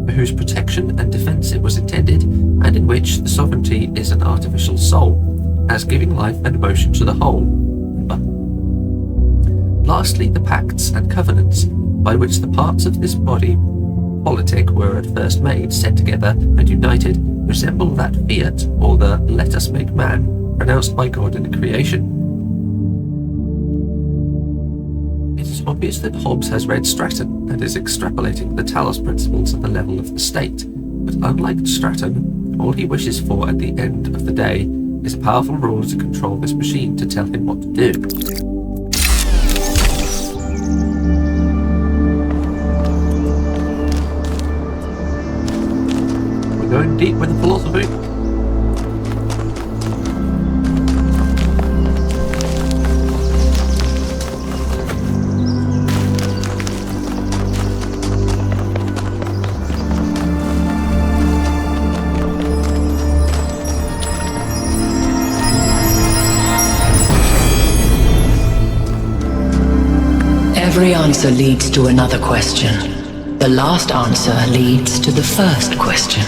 for whose protection and defence it was intended, and in which the sovereignty is an artificial soul, as giving life and motion to the whole. Lastly, the pacts and covenants, by which the parts of this body politic were at first made, set together, and united, resemble that fiat, or the let us make man, pronounced by God in the creation. It is obvious that Hobbes has read Stratton and is extrapolating the Talos Principle to the level of the state, but unlike Stratton, all he wishes for at the end of the day is a powerful ruler to control this machine to tell him what to do. We're going deep with the philosophy. Every answer leads to another question. The last answer leads to the first question.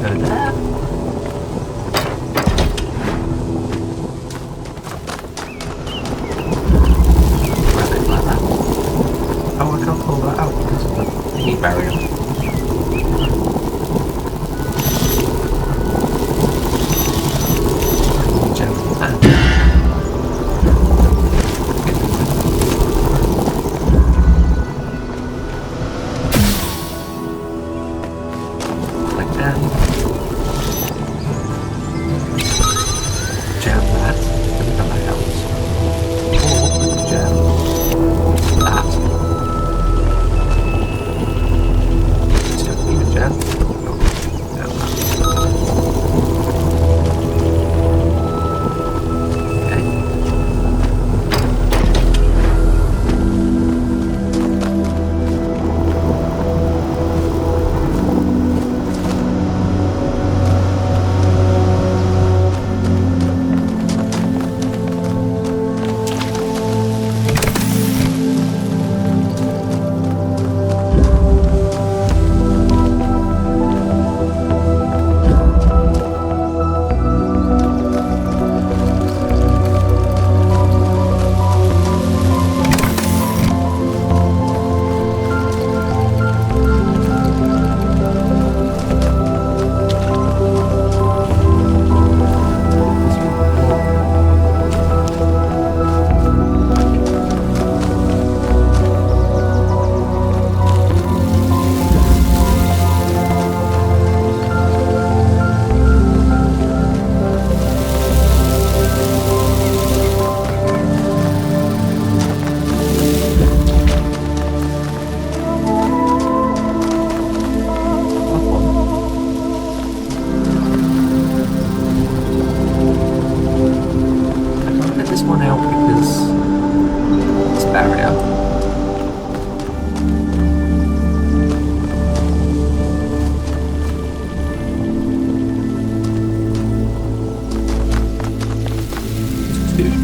Go there. Grab it like that. Oh, I can't pull that out because of the thingy barrier. Gem there.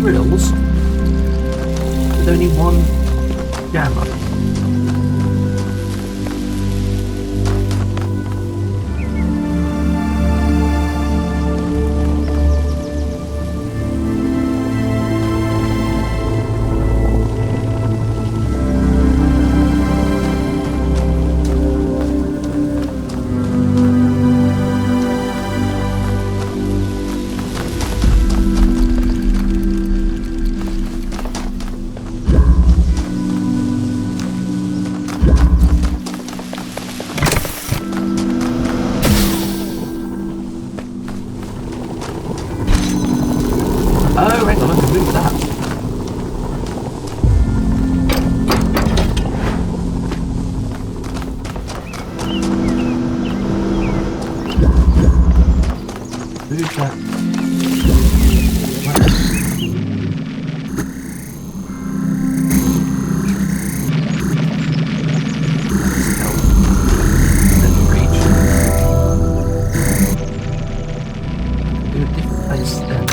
Riddles with only one jammer. Oh, hang on, I can move that. Move that. Do a different place then.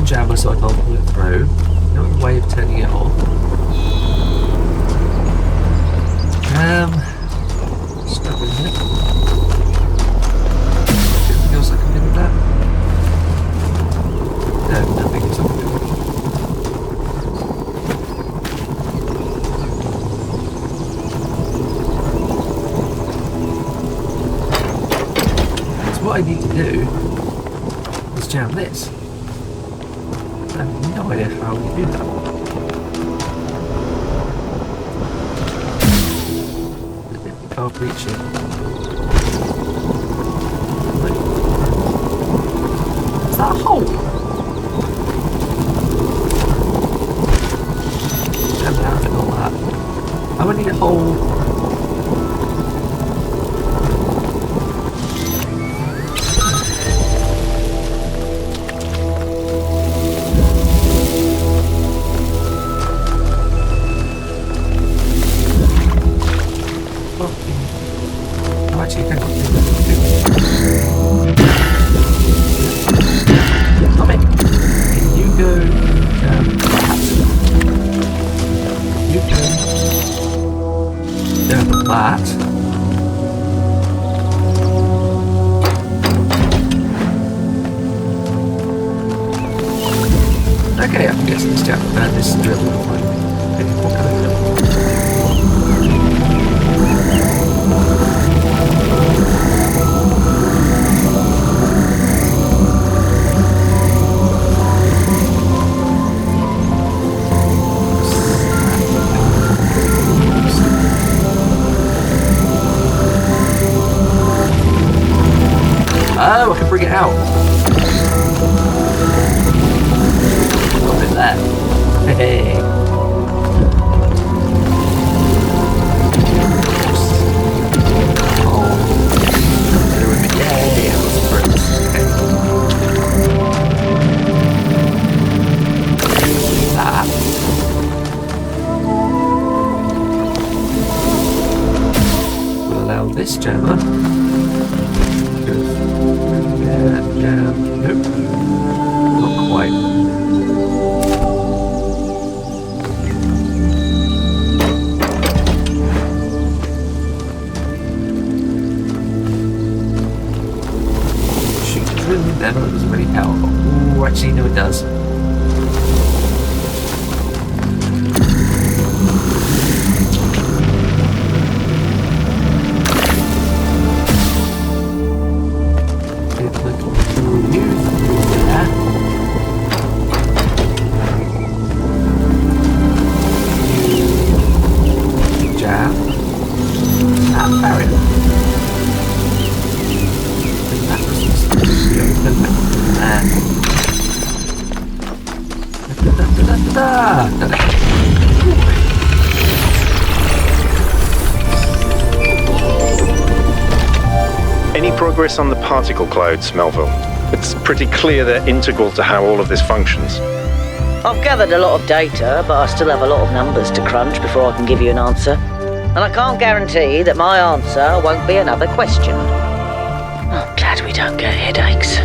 Jammer, so I can't pull it through. No way of turning it on. Struggling with it. Anything else I can do with that? No, nothing else I can do with it. So what I need to do is jam this. I have no idea how we do that. I can't reach it. Is that a hole? Jam it out and all that. I would need a hole Oh, actually, hang on. Stop it! Can you go down that? You go down that. Okay, I can guess this down. This drill will find me. Okay, what kind of drill? Oh, I can bring it out. Got it there. Hey. Oh. Yay, I was first. Okay. That. We'll allow this jammer. Nope. Not quite. Shoot, drill never was really powerful. Ooh, actually, no, it does. Any progress on the particle clouds, Melville? It's pretty clear they're integral to how all of this functions. I've gathered a lot of data, but I still have a lot of numbers to crunch before I can give you an answer. And I can't guarantee that my answer won't be another question. I'm glad we don't get headaches.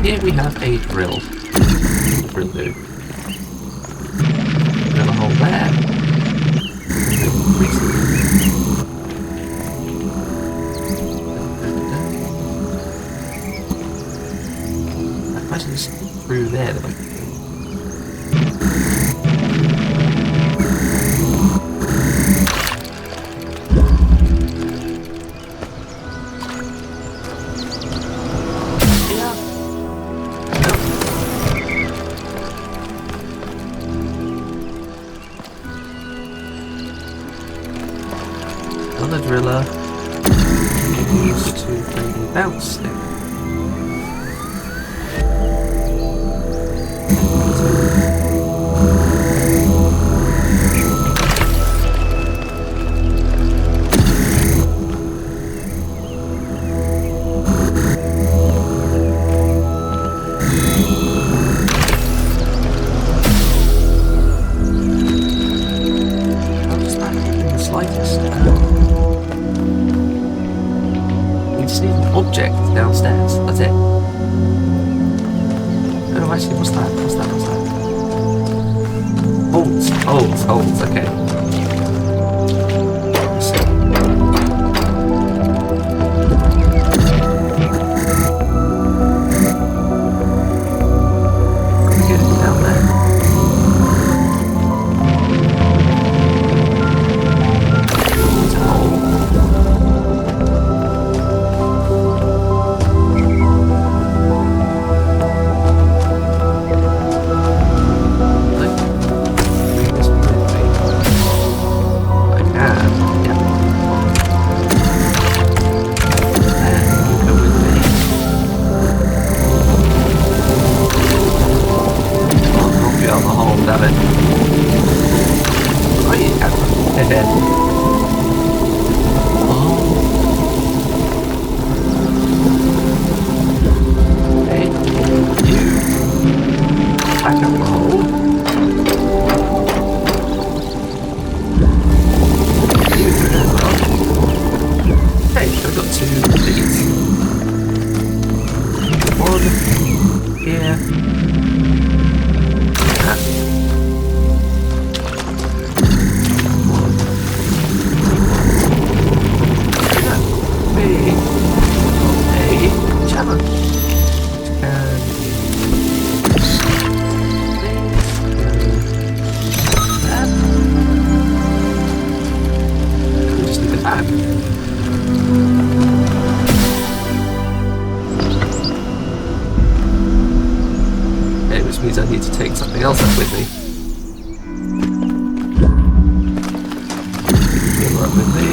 Here we have a drill. Drill do. Drill a hole there. I imagine it's through there that I can go. Another driller used to bring a bounce stick. How does that happen in the slightest? We just need an object downstairs. That's it. Oh, actually, what's that? What's that? What's that? Holds. Okay. Let's see. Get it down there. It's a hole. on. Here. That. Means I need to take something else up with me. Healer up with me.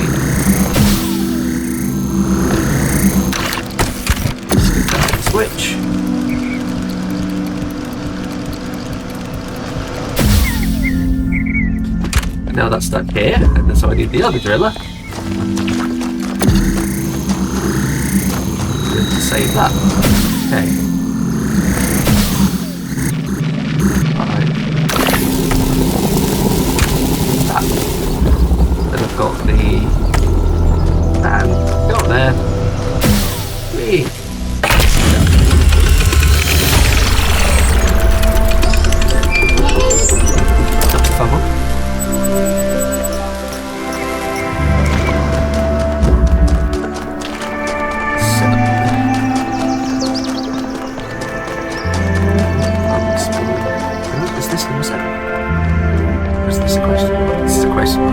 Skip that switch. And now that's stuck here, and so I need the other driller to save that. Okay. Then I've got the fan. Go on there. Whee! That's a fun one. Is this number 7? Or is this a question? This is a question.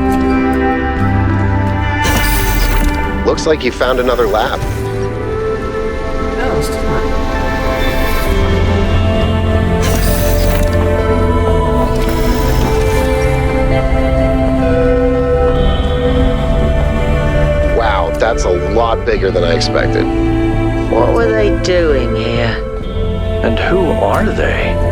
Looks like you found another lab. No, it's just not. Wow, that's a lot bigger than I expected. What were they doing here? And who are they?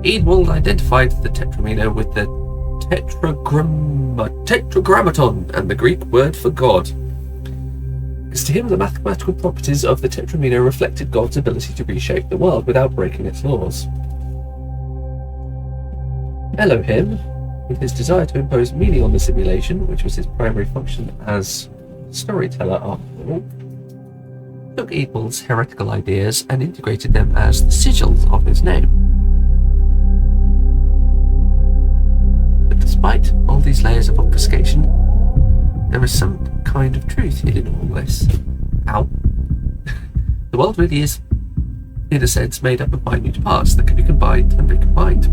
Eadwald identified the tetramino with the tetragrammaton and the Greek word for God. Because to him, the mathematical properties of the tetramino reflected God's ability to reshape the world without breaking its laws. Elohim, with his desire to impose meaning on the simulation, which was his primary function as storyteller after all, took Eadwald's heretical ideas and integrated them as the sigils of his name. Despite all these layers of obfuscation, there is some kind of truth hidden in all this. How? The world really is, in a sense, made up of minute parts that can be combined and recombined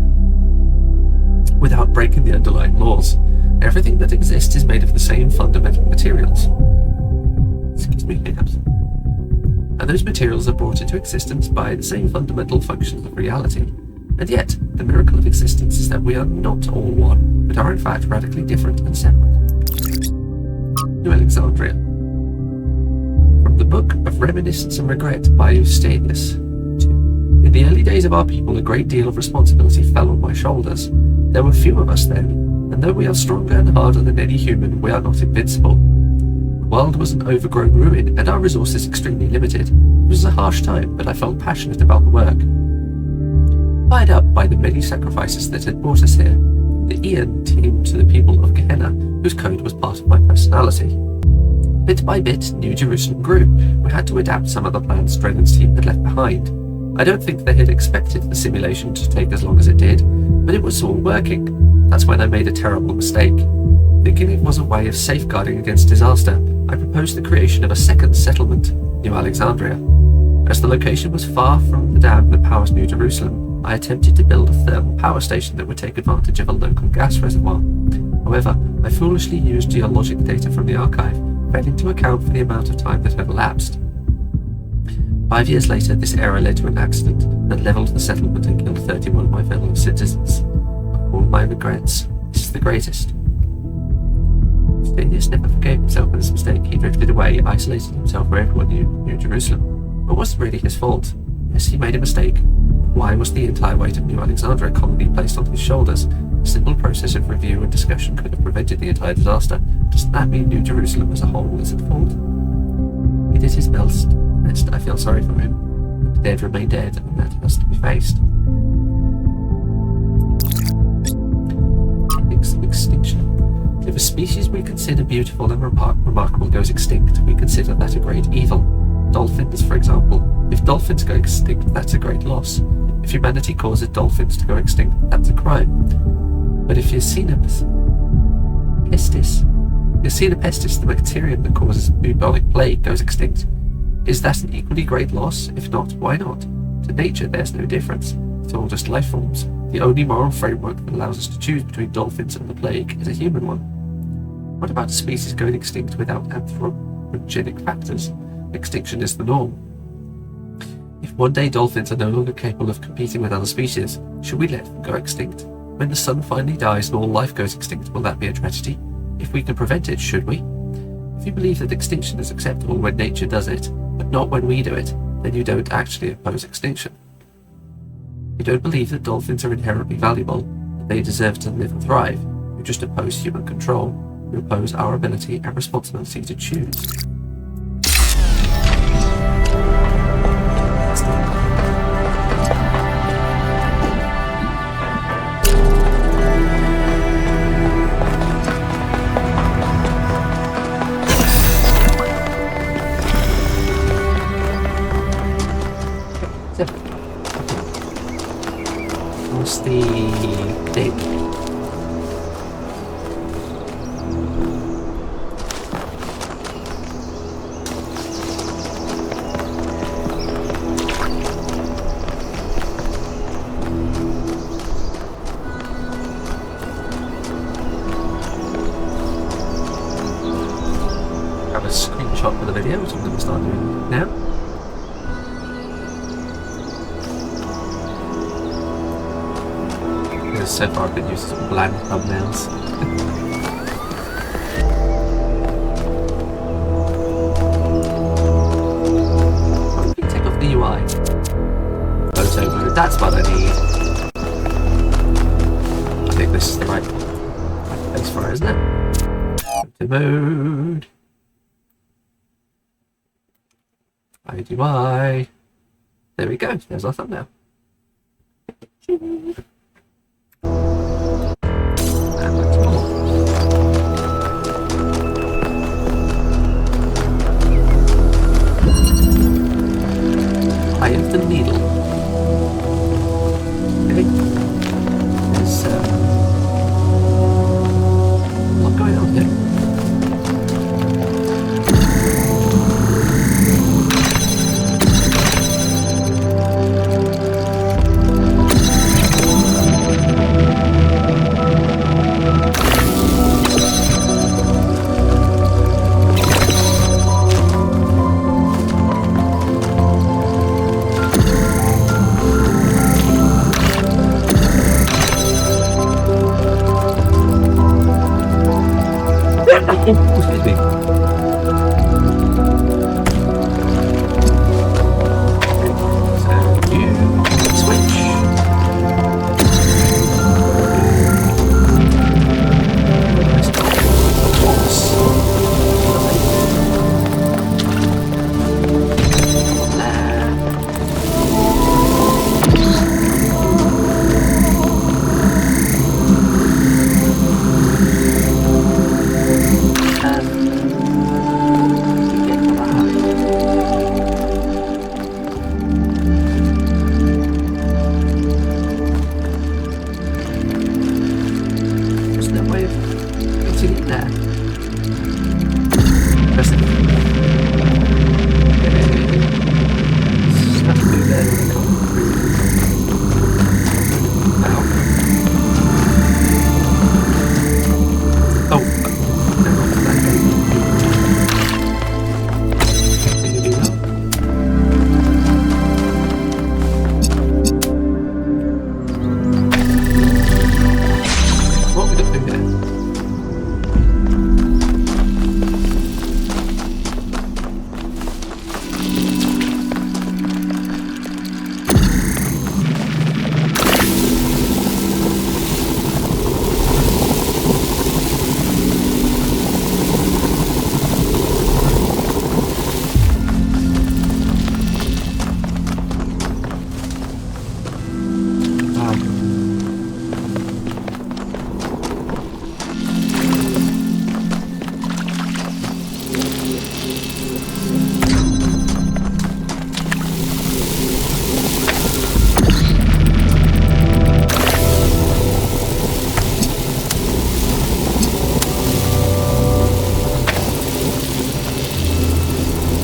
without breaking the underlying laws. Everything that exists is made of the same fundamental materials. Excuse me, hiccups. And those materials are brought into existence by the same fundamental functions of reality. And yet, the miracle of existence is that we are not all one, but are in fact radically different and separate. New Alexandria. From the Book of Reminiscence and Regret by Eustachius. In the early days of our people, a great deal of responsibility fell on my shoulders. There were few of us then, and though we are stronger and harder than any human, we are not invincible. The world was an overgrown ruin, and our resources extremely limited. It was a harsh time, but I felt passionate about the work. Fired up by the many sacrifices that had brought us here, the Ian team to the people of Gehenna, whose code was part of my personality. Bit by bit, New Jerusalem grew. We had to adapt some of the plans Drenan's team had left behind. I don't think they had expected the simulation to take as long as it did, but it was all working. That's when I made a terrible mistake. Thinking it was a way of safeguarding against disaster, I proposed the creation of a second settlement, New Alexandria. As the location was far from the dam that powers New Jerusalem, I attempted to build a thermal power station that would take advantage of a local gas reservoir. However, I foolishly used geologic data from the archive, failing to account for the amount of time that had elapsed. 5 years later, this error led to an accident that leveled the settlement and killed 31 of my fellow citizens. All my regrets, this is the greatest. Phineas never forgave himself for this mistake. He drifted away, isolated himself where everyone knew New Jerusalem. But it wasn't really his fault. Yes, he made a mistake. Why was the entire weight of New Alexandria colony placed on his shoulders? A simple process of review and discussion could have prevented the entire disaster. Doesn't that mean New Jerusalem as a whole is at fault? He did his best. I feel sorry for him. But the dead remain dead, and that has to be faced. Extinction. If a species we consider beautiful and remarkable goes extinct, we consider that a great evil. Dolphins, for example. If dolphins go extinct, that's a great loss. If humanity causes dolphins to go extinct, that's a crime. But if Yersinia pestis, the bacterium that causes bubonic plague, goes extinct, is that an equally great loss? If not, why not? To nature, there's no difference. It's all just life forms. The only moral framework that allows us to choose between dolphins and the plague is a human one. What about a species going extinct without anthropogenic factors? Extinction is the norm. If one day dolphins are no longer capable of competing with other species, should we let them go extinct? When the sun finally dies and all life goes extinct, will that be a tragedy? If we can prevent it, should we? If you believe that extinction is acceptable when nature does it, but not when we do it, then you don't actually oppose extinction. You don't believe that dolphins are inherently valuable, that they deserve to live and thrive. You just oppose human control. You oppose our ability and responsibility to choose. What's the date? Have a screenshot for the video, which I'm going to start doing now. So far I've been used to blank thumbnails. Why don't we take off the UI? Photo mode, that's what I need. I think this is the right place for it, isn't it? Photo mode. UI. There we go, there's our thumbnail. Eye of the needle. Okay. There's a lot going on here.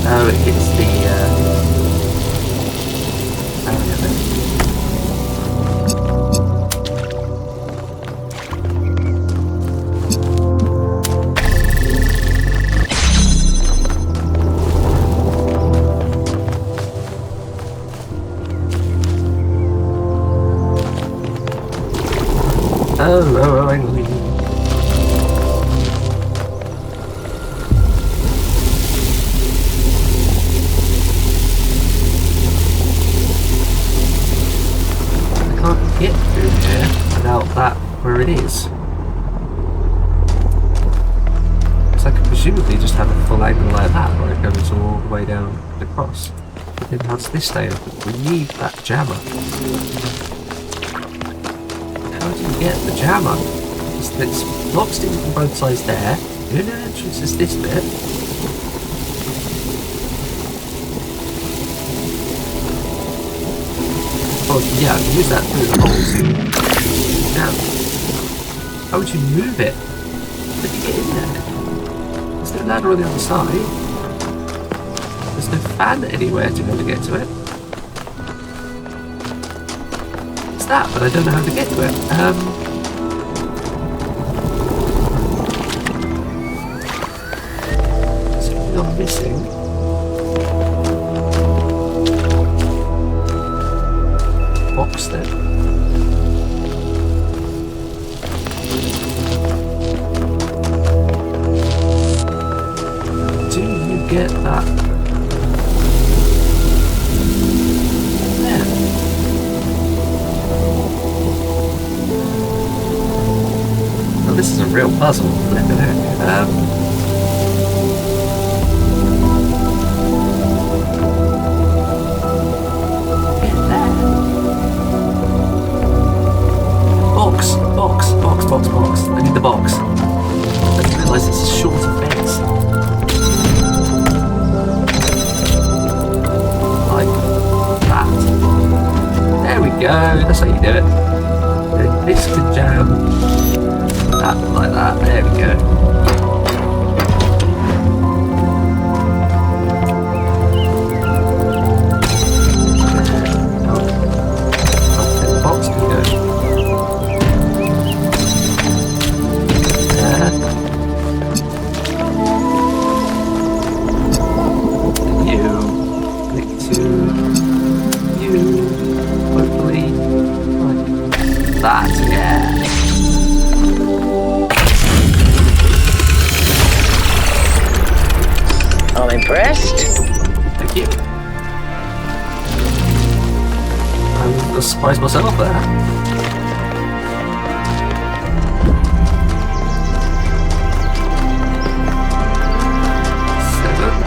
Oh, it hits the barrier then. Oh, hang on. Get through here without that where it is. Because I could presumably just have a full angle like that where it goes all the way down and across. But then how does this stay open? We need that jammer. How do you get the jammer? It's boxed in from both sides there. The only entrance is this bit. Oh, yeah, I can use that through the hole to... Now, how would you move it? How do you get in there? There's no ladder on the other side. There's no fan anywhere to be able to get to it. It's that, but I don't know how to get to it. Something I'm missing. Box then. Do you get that? There. Well, this is a real puzzle. Box. I need the box. I didn't realise it's a shorter fence. Like that. There we go. That's how you do it. Then this could jam. That like that. There we go. Impressed? Thank you. I'm surprised myself there.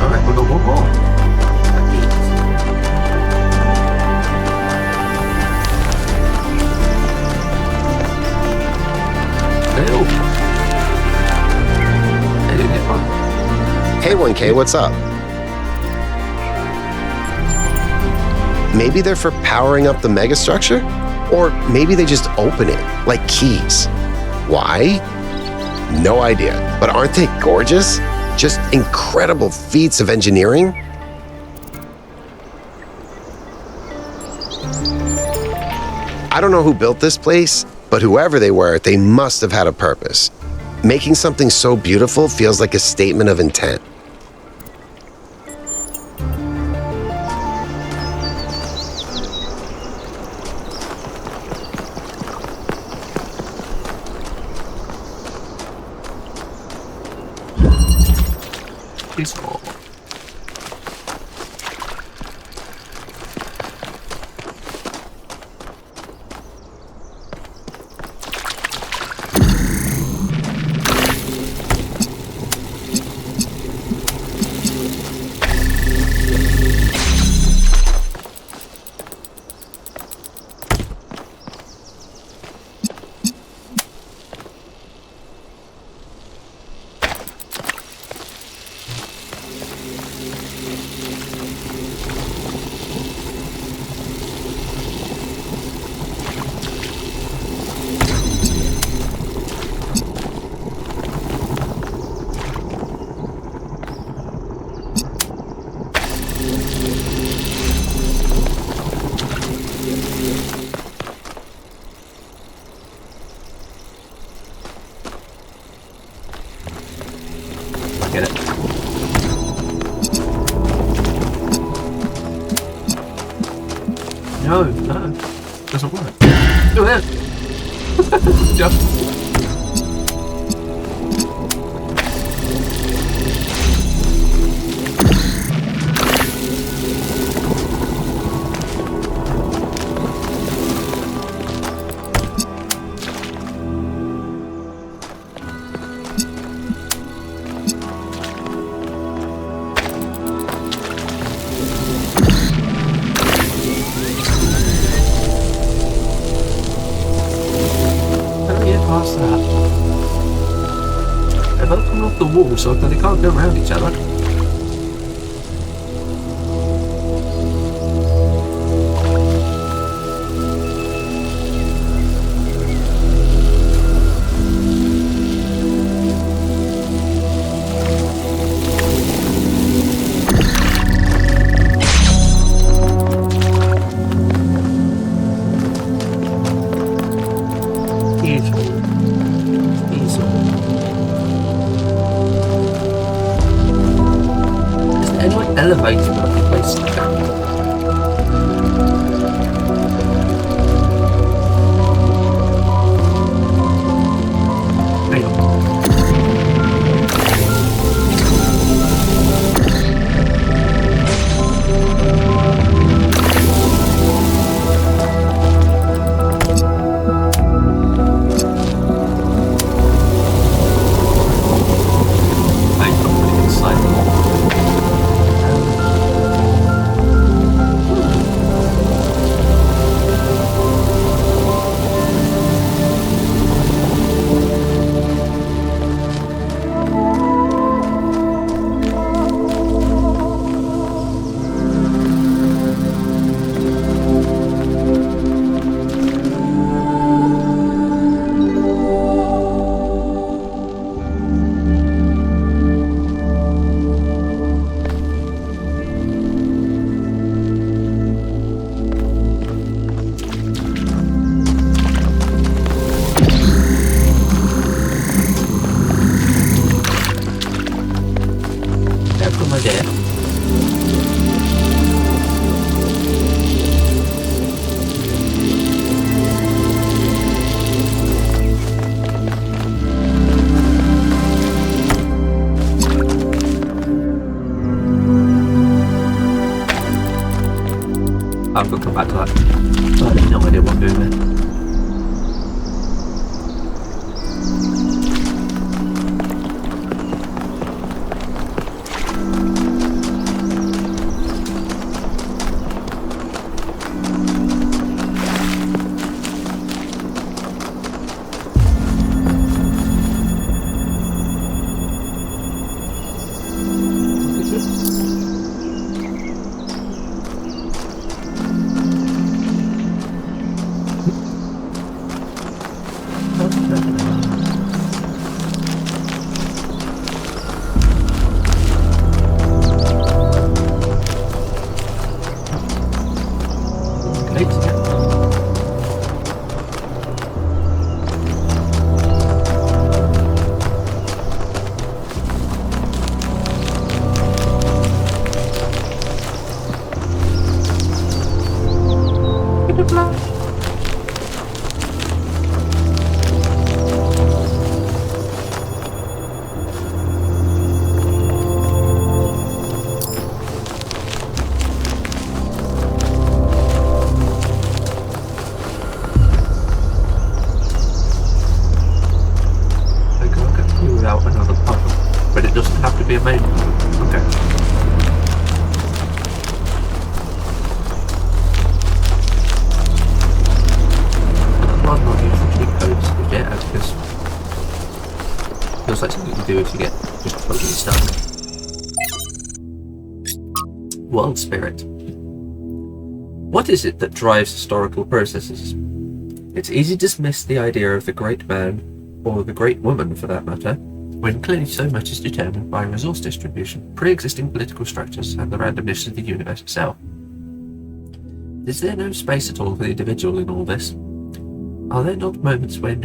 Alright, we've got one more. Hey 1K, what's up? Maybe they're for powering up the megastructure? Or maybe they just open it, like keys. Why? No idea. But aren't they gorgeous? Just incredible feats of engineering? I don't know who built this place, but whoever they were, they must have had a purpose. Making something so beautiful feels like a statement of intent. Peaceful. No, doesn't work. Oh, there. Just. The wall so that they can't go around each other. Elevator looking place to go. Hang on. I've got to come back to that. I have no idea what I'm doing there. Another puzzle, but it doesn't have to be a main puzzle. Okay. And I'd rather not use the cheat codes to get out because it feels like something you can do if you get just totally stuck. World spirit. What is it that drives historical processes? It's easy to dismiss the idea of the great man, or the great woman for that matter, when clearly so much is determined by resource distribution, pre-existing political structures, and the randomness of the universe itself. Is there no space at all for the individual in all this? Are there not moments when,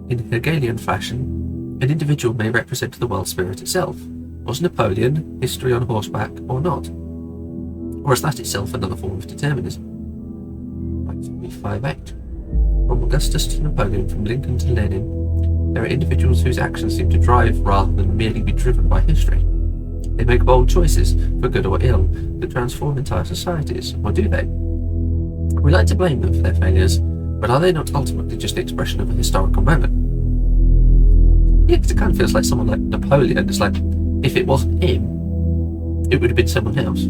in Hegelian fashion, an individual may represent the world spirit itself? Was Napoleon history on horseback or not? Or is that itself another form of determinism? 5-8. From Augustus to Napoleon, from Lincoln to Lenin, there are individuals whose actions seem to drive rather than merely be driven by history. They make bold choices, for good or ill, that transform entire societies, or do they? We like to blame them for their failures, but are they not ultimately just the expression of a historical moment? Yeah, because it kind of feels like someone like Napoleon. It's like, if it wasn't him, it would have been someone else.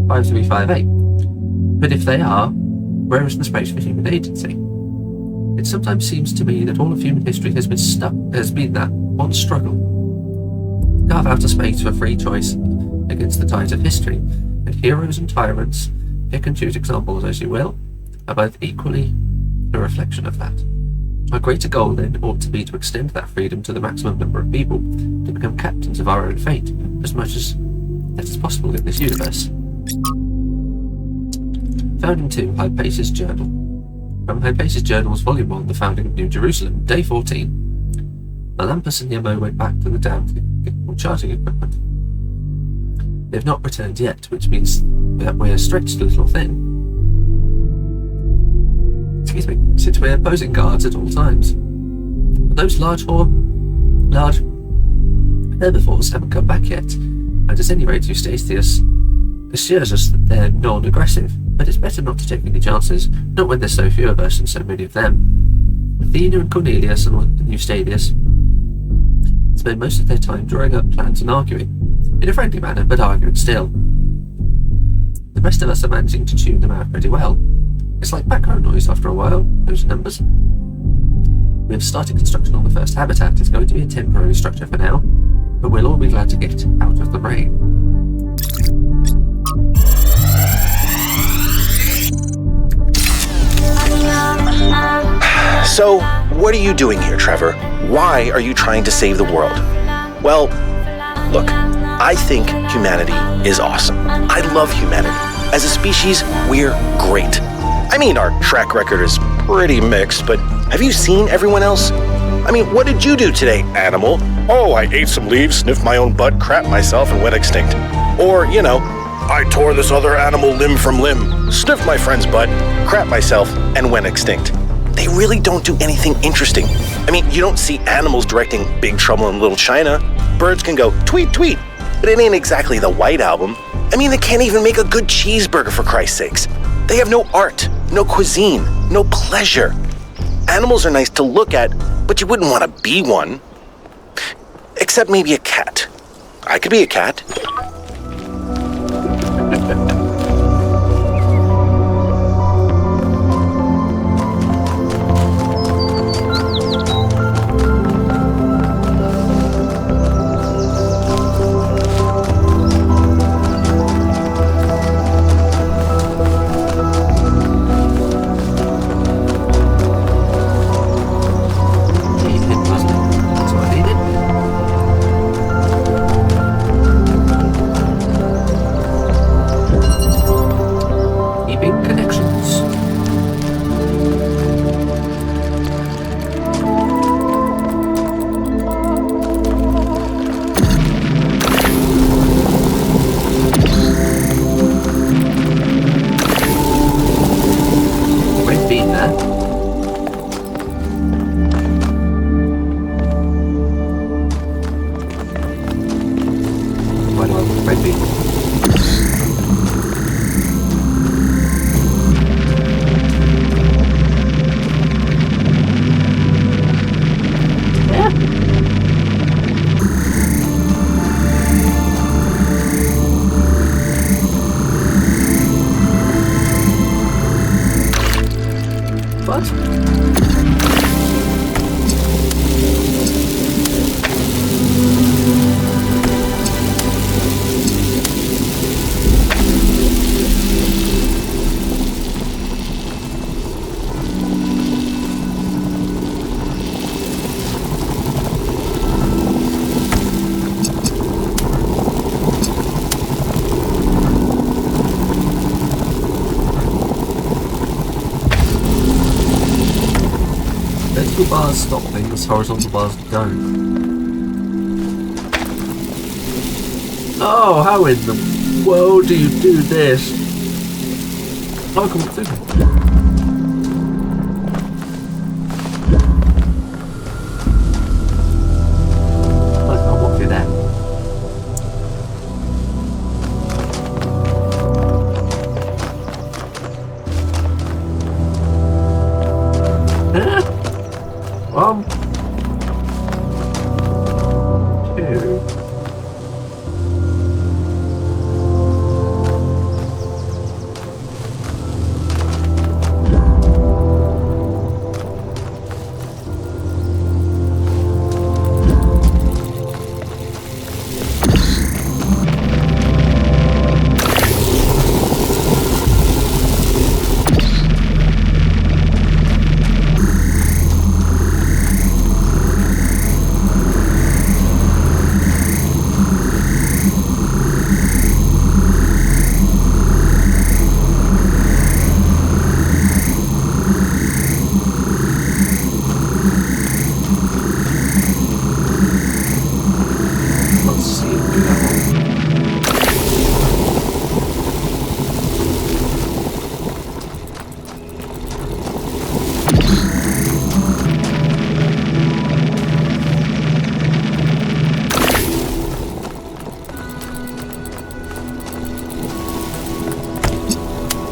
5-3-5-8. But if they are, where is the space for human agency? It sometimes seems to me that all of human history has been that one struggle. Carve out a space for free choice against the tide of history, and heroes and tyrants, pick and choose examples as you will, are both equally a reflection of that. Our greater goal then ought to be to extend that freedom to the maximum number of people, to become captains of our own fate, as much as that is possible in this universe. Founding 2, Hypatia's Journal. From Hypatia's Journals, Volume 1, The Founding of New Jerusalem, Day 14. Melampus and Yemo went back to the dam to get more charging equipment. They have not returned yet, which means that we're stretched a little thin. Excuse me, since we're posing guards at all times. But those large herbivores haven't come back yet, and at any rate Eustathius assures us that they're non-aggressive, but it's better not to take any chances, not when there's so few of us and so many of them. Athena and Cornelius and Eustathius spend most of their time drawing up plans and arguing, in a friendly manner, but arguing still. The rest of us are managing to tune them out pretty well. It's like background noise after a while, those numbers. We have started construction on the first habitat. It's going to be a temporary structure for now, but we'll all be glad to get out of the rain. So, what are you doing here, Trevor? Why are you trying to save the world? Well, look, I think humanity is awesome. I love humanity. As a species, we're great. I mean, our track record is pretty mixed, but have you seen everyone else? I mean, what did you do today, animal? Oh, I ate some leaves, sniffed my own butt, crapped myself, and went extinct. Or, you know, I tore this other animal limb from limb, sniffed my friend's butt, crapped myself, and went extinct. They really don't do anything interesting. I mean, you don't see animals directing Big Trouble in Little China. Birds can go tweet, tweet, but it ain't exactly the White Album. I mean, they can't even make a good cheeseburger, for Christ's sakes. They have no art, no cuisine, no pleasure. Animals are nice to look at, but you wouldn't want to be one. Except maybe a cat. I could be a cat. Bars stop things, horizontal bars don't. Oh, how in the world do you do this? Oh, come through. Let's not walk through there. One. Two. Let's see if we have one.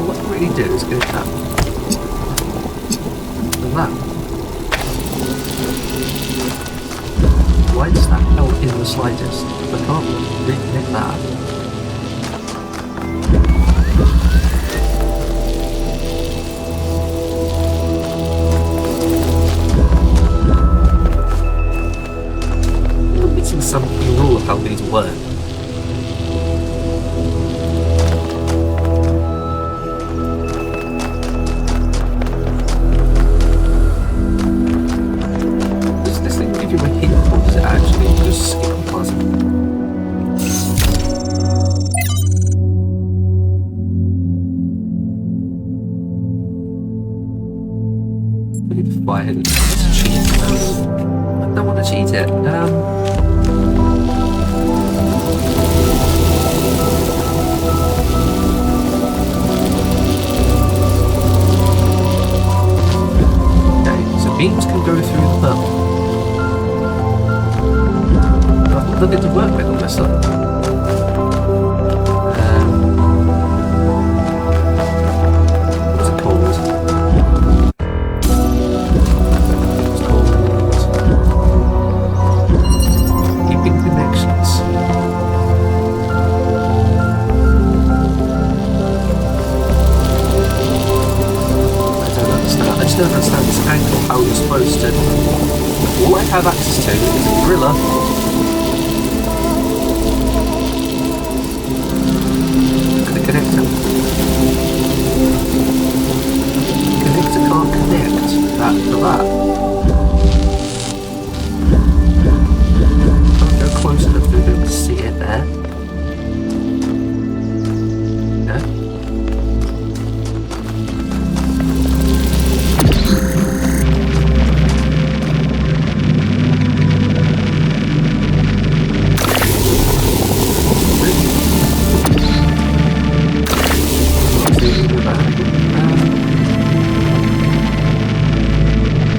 What I really do is go down. And that. Why does that help in the slightest? I can't reconnect that. I'm missing some rule of how these work. Does this thing give you a hint, or does it actually just skip the puzzle? We need to fire it. Let's cheat. I don't want to cheat it. Okay, so beams can go through the purple. I've nothing to work with on this side. What's it called? It's called keeping connections. I don't understand. I just don't understand this angle, how you're supposed to. All I have access to is a gorilla. Connector. Connector can't connect that to that. Can't go close enough to be able to see it there. No.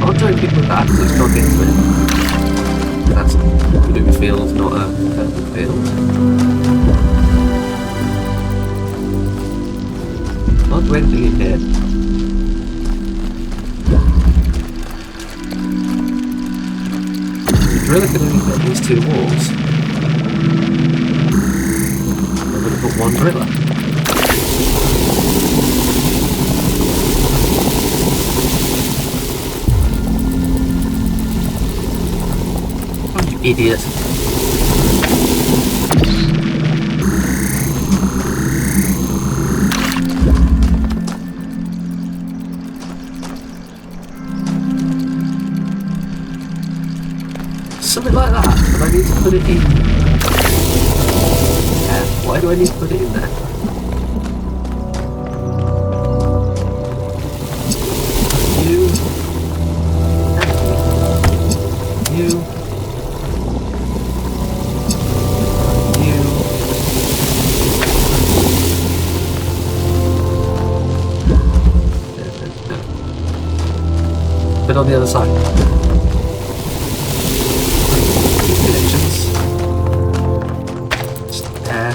I'll try and pick with that so it's not into it. That's a blue field, not a purple field. Can't do anything in here. The driller can only hit these two walls. I'm going to put one driller. Idiot. Something like that, but I need to put it in. Yeah, why do I need to put it in there? You. bit on the other side. Connections. Just there.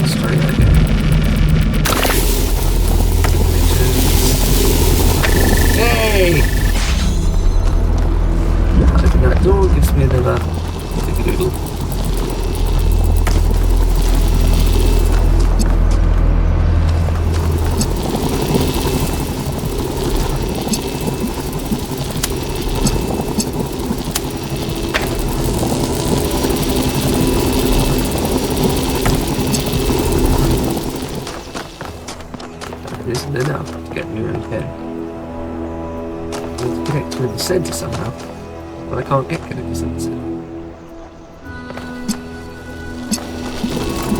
Straight there. Connections. Hey! Open that door, gives me another doodle. Isn't enough to get me around here. I need to connect to the centre somehow, but I can't get connected to the centre.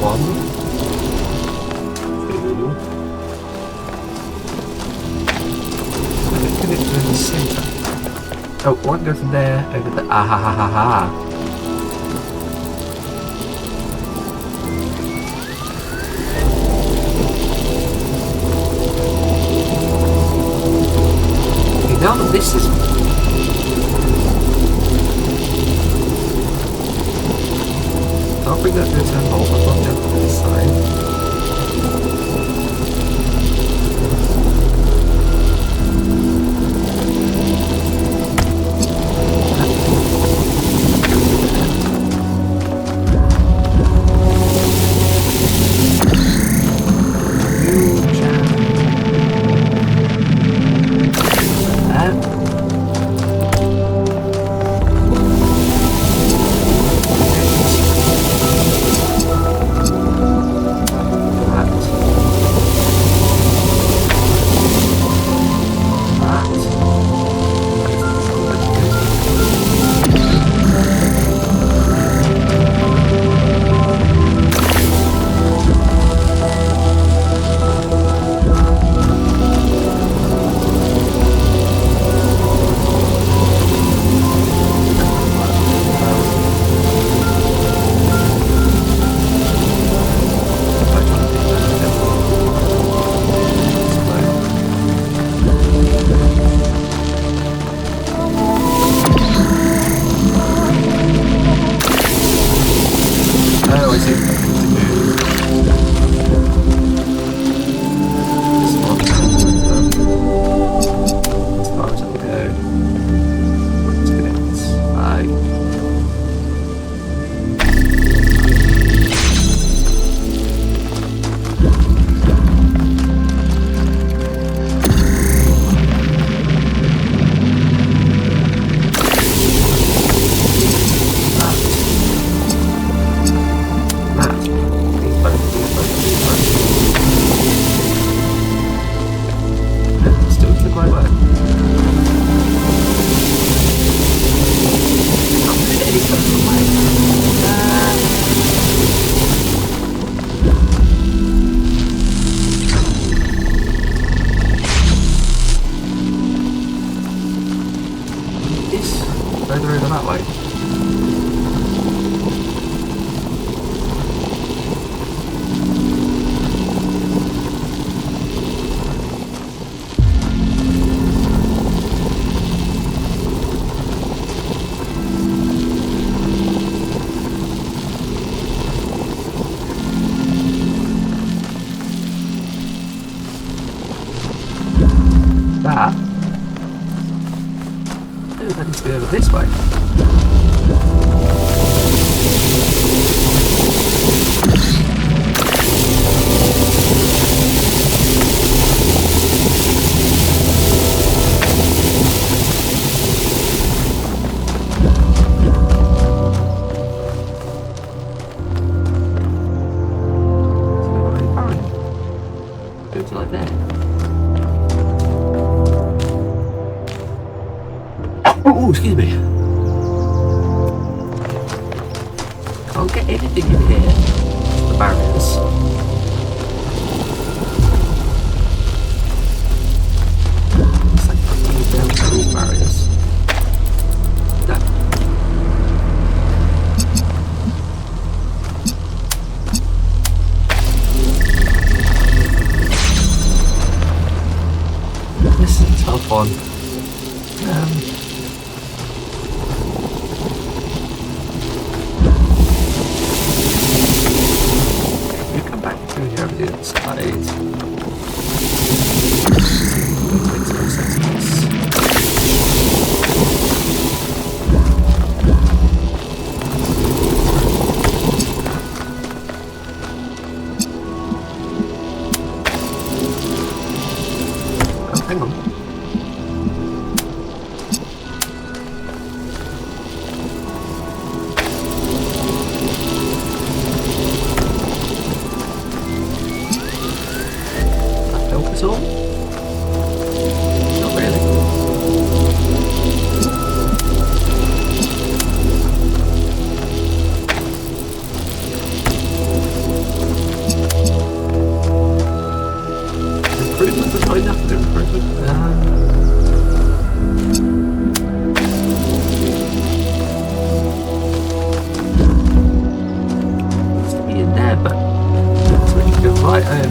One, two, I can connect to the centre. Oh, one go from there over there. Ah ha ha ha ha. Now that this is... I'll bring that to the turn hole, I'll drop down to this side. That. Oh, that needs to be over this way. Oh, excuse me. Can't get anything in here. The barriers. It's like putting down the barriers. No.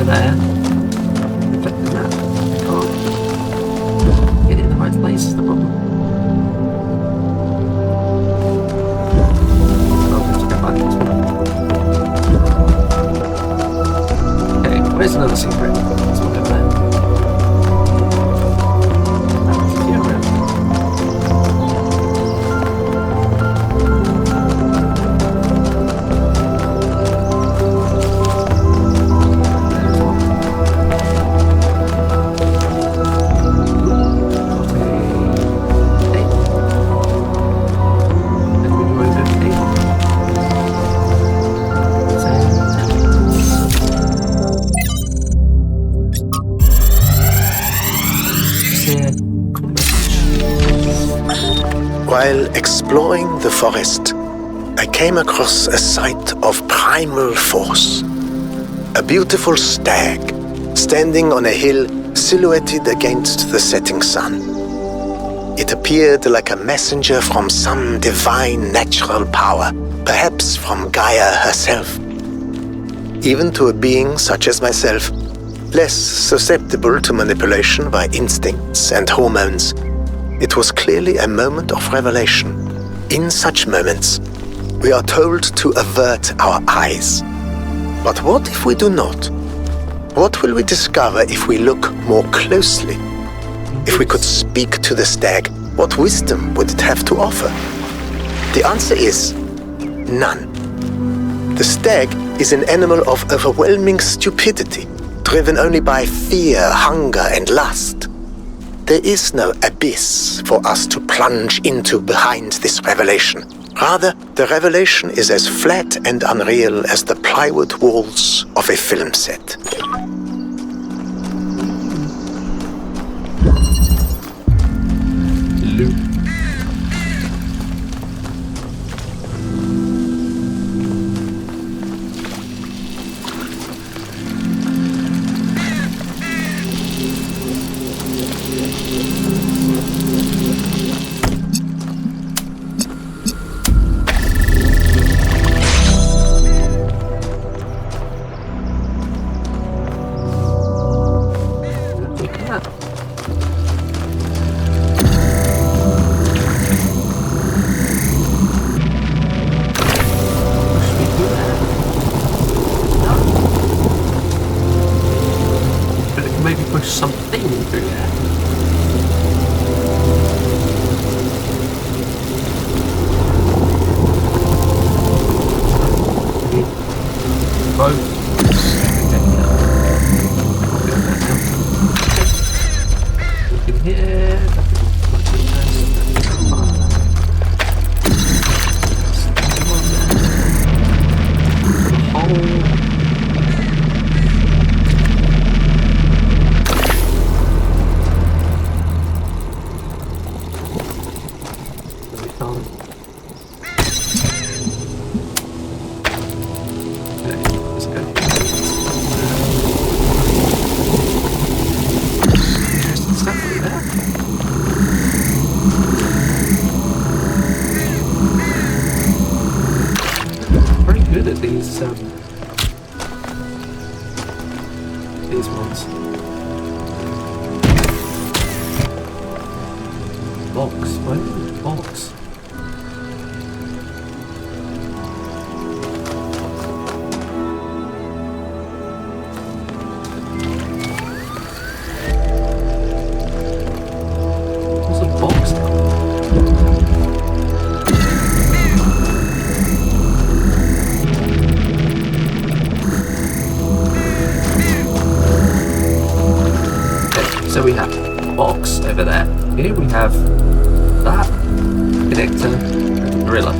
over there. Reflecting that. Can't get it in the right place is the problem. I'll have to go back this one. Okay, where's another secret? There's one over there. While exploring the forest, I came across a sight of primal force. A beautiful stag, standing on a hill silhouetted against the setting sun. It appeared like a messenger from some divine natural power, perhaps from Gaia herself. Even to a being such as myself, less susceptible to manipulation by instincts and hormones, it was clearly a moment of revelation. In such moments, we are told to avert our eyes. But what if we do not? What will we discover if we look more closely? If we could speak to the stag, what wisdom would it have to offer? The answer is none. The stag is an animal of overwhelming stupidity, driven only by fear, hunger, and lust. There is no abyss for us to plunge into behind this revelation. Rather, the revelation is as flat and unreal as the plywood walls of a film set. Something through there. Both. Look in here. These ones. Box. Why do we box? What's a box now? So we have box over there. Here we have that connector gorilla.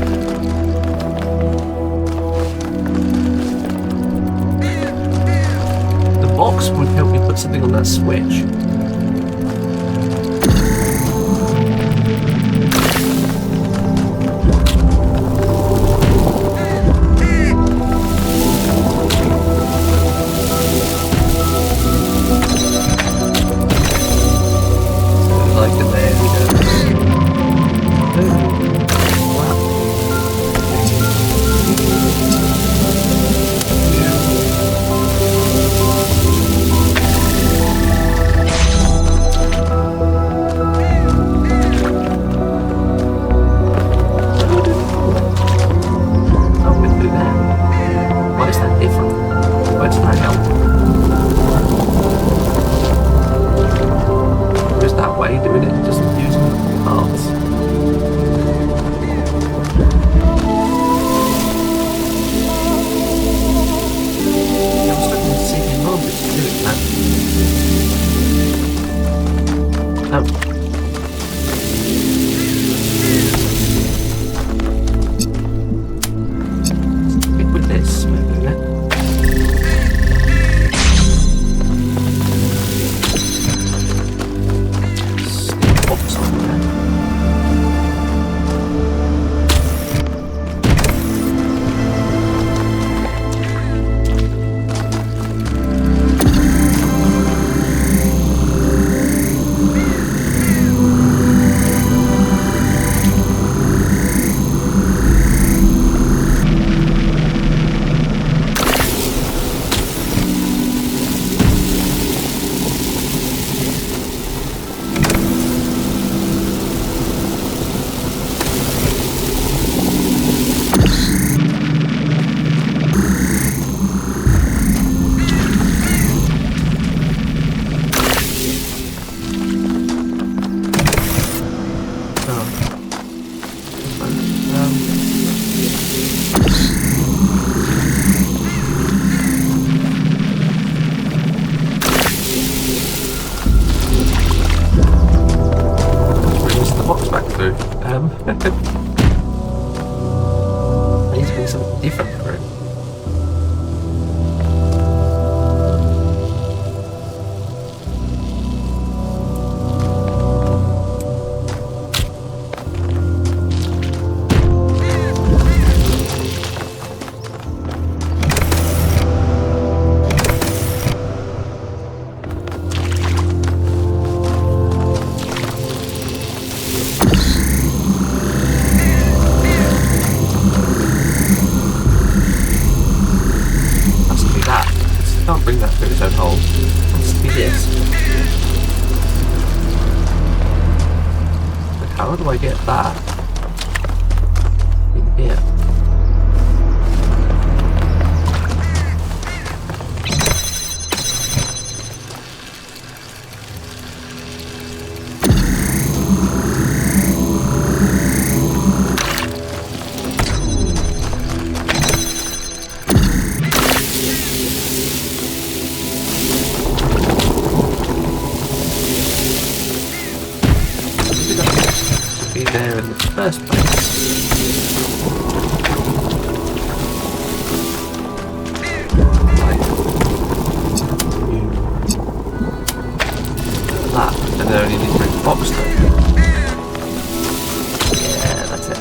The box would help me put something on that switch. I need to bring something different for it. Bring that through its own hole. It wants to be this. But how do I get that in here? There in the first place. Like that, and then only need to bring the box though. Yeah, that's it.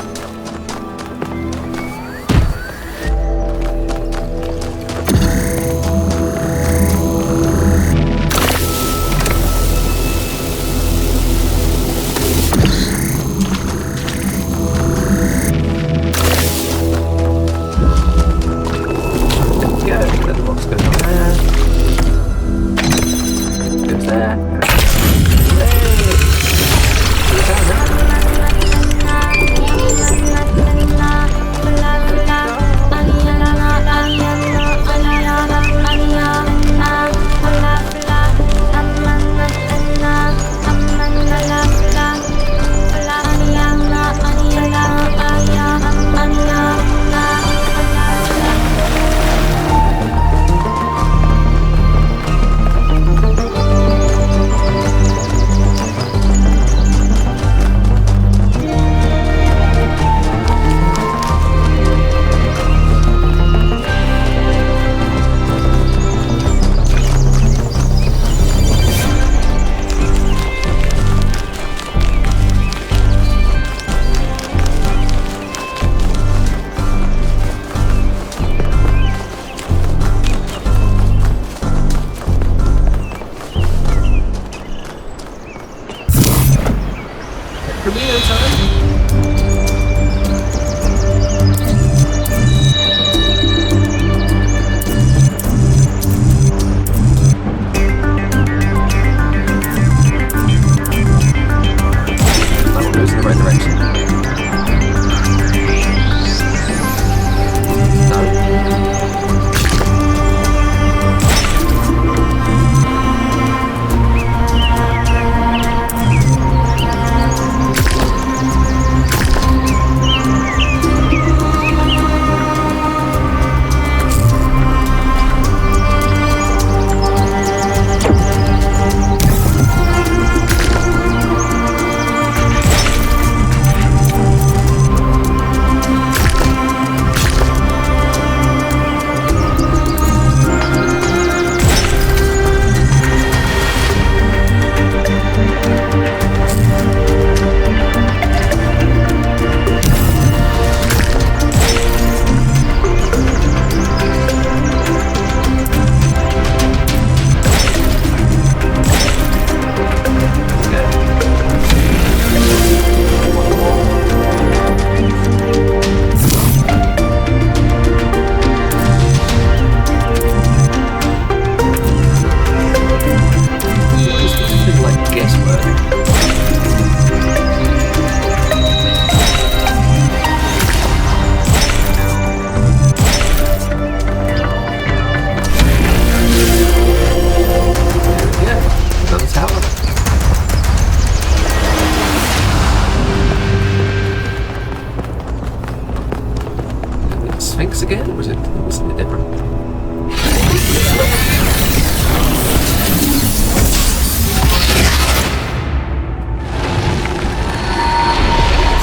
Sphinx again, or was it something different?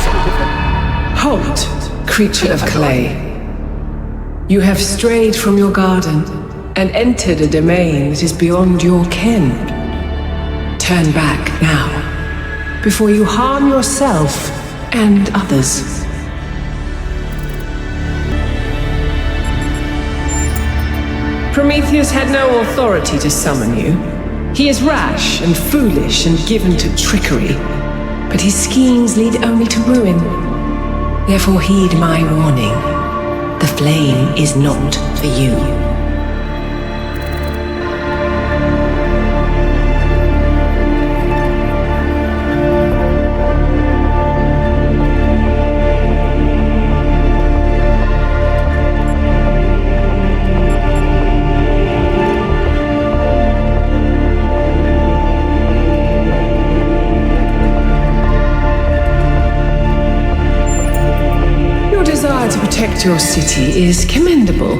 Something different? Halt, creature of clay. You have strayed from your garden and entered a domain that is beyond your ken. Turn back now, before you harm yourself and others. Prometheus had no authority to summon you. He is rash and foolish and given to trickery, but his schemes lead only to ruin. Therefore heed my warning. The flame is not for you. Your city is commendable,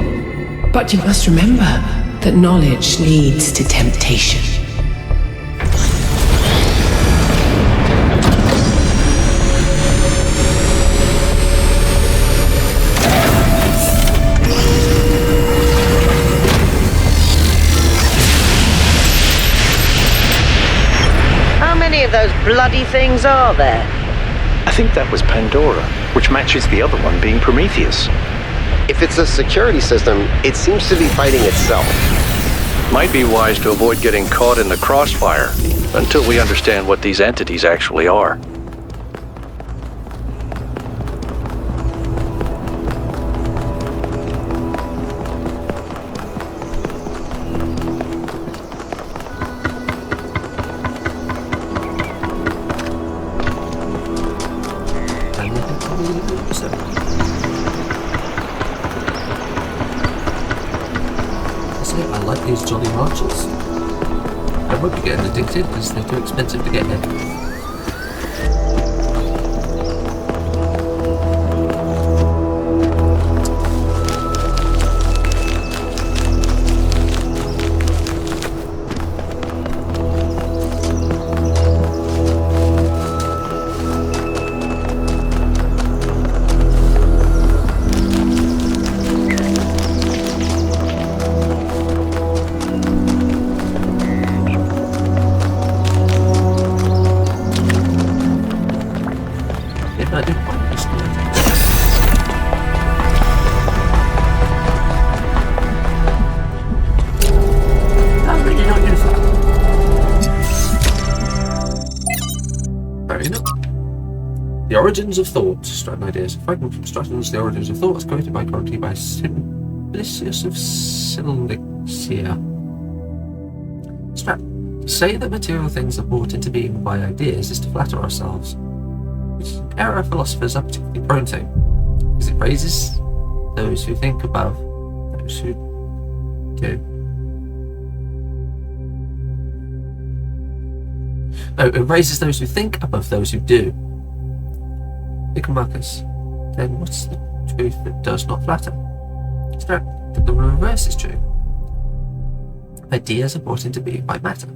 but you must remember that knowledge leads to temptation. How many of those bloody things are there? I think that was Pandora, which matches the other one being Prometheus. If it's a security system, it seems to be fighting itself. Might be wise to avoid getting caught in the crossfire until we understand what these entities actually are. I like these jolly marches. I won't be getting addicted because they're too expensive to get here. The Origins of Thought, Stratton Ideas. A fragment from Stratton's The Origins of Thought, as quoted by currently by Simplicius of Silixia. Stratton. To say that material things are brought into being by ideas is to flatter ourselves, which is an error philosophers are particularly prone to, because it raises those who think above those who do. No, it raises those who think above those who do. Marcus, then what's the truth that does not flatter? That the reverse is true. Ideas are brought into being by matter,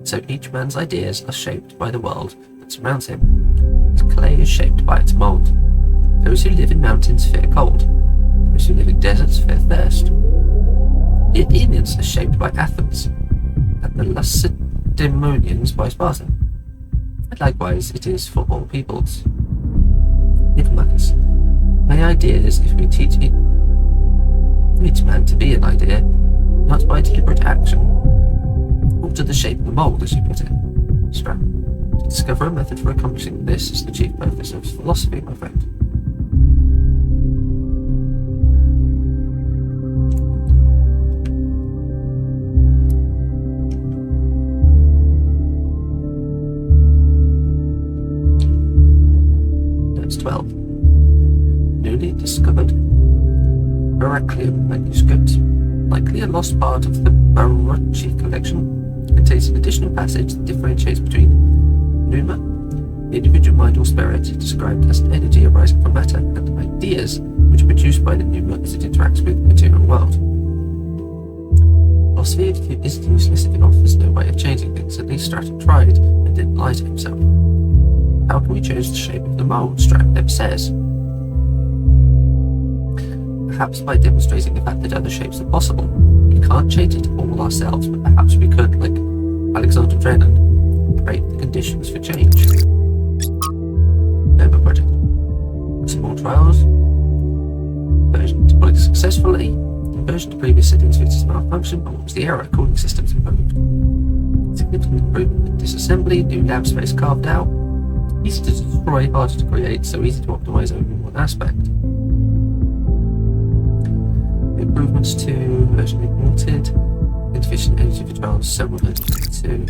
so each man's ideas are shaped by the world that surrounds him, as clay is shaped by its mould. Those who live in mountains fear cold, those who live in deserts fear thirst. The Athenians are shaped by Athens, and the Lacedaemonians by Sparta. And likewise it is for all peoples. Marcus, my ideas, if we teach each man to be an idea, not by deliberate action, alter the shape of the mould, as you put it. Strat. To discover a method for accomplishing this is the chief purpose of philosophy, my friend. That's 12. Newly discovered Heraclean manuscript, likely a lost part of the Barocci collection, contains an additional passage that differentiates between pneuma, the individual mind or spirit, described as an energy arising from matter, and ideas, which are produced by the pneuma as it interacts with the material world. Philosophy isn't useless if it offers no way of changing things. At least Stratton tried and didn't lie to himself. How can we change the shape of the mold? Stratton never says. perhaps by demonstrating the fact that other shapes are possible. We can't change it all ourselves, but perhaps we could, like Alexander Drennan, create the conditions for change. Nova Project. Small trials. Version deployed successfully. Version to previous settings fixes malfunction, but what was the error? Cooling systems improved. Significant improvement in disassembly, new lab space carved out. Easy to destroy, harder to create, so easy to optimize only one aspect. Improvements to version ignited. Insufficient energy for trials, several versions 2.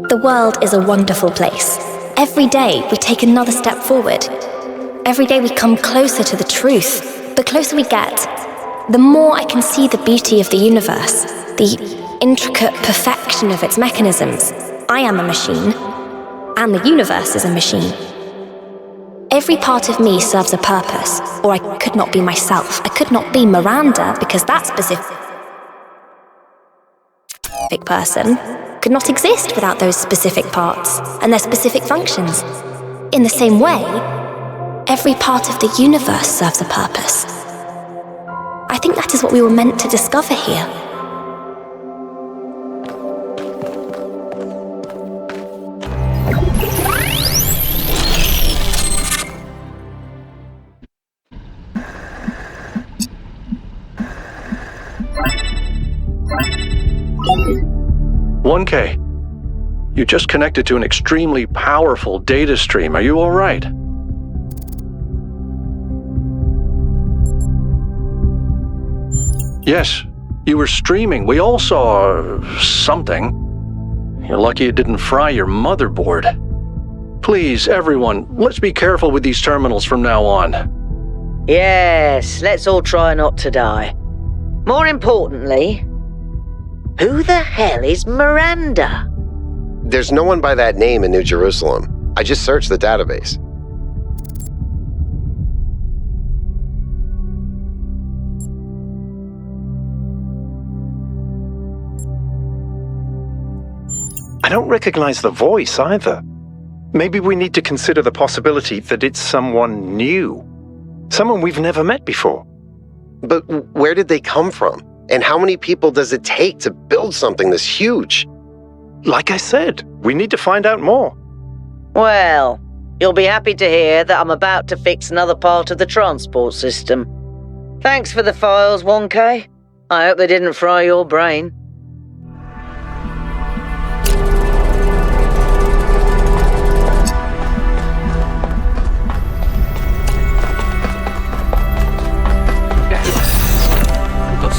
The world is a wonderful place. Every day we take another step forward. Every day we come closer to the truth. The closer we get, the more I can see the beauty of the universe, the intricate perfection of its mechanisms. I am a machine, and the universe is a machine. Every part of me serves a purpose, or I could not be myself. I could not be Miranda, because that specific person could not exist without those specific parts and their specific functions. In the same way, every part of the universe serves a purpose. I think that is what we were meant to discover here. "1K, you just connected to an extremely powerful data stream. Are you all right?" "Yes, you were streaming. We all saw something. You're lucky it didn't fry your motherboard. Please, everyone, let's be careful with these terminals from now on." Yes, let's all try not to die. More importantly, who the hell is Miranda? There's no one by that name in New Jerusalem. I just searched the database. I don't recognize the voice either. Maybe we need to consider the possibility that it's someone new. Someone we've never met before. But where did they come from? And how many people does it take to build something this huge? Like I said, we need to find out more. Well, you'll be happy to hear that I'm about to fix another part of the transport system. Thanks for the files, 1K. I hope they didn't fry your brain.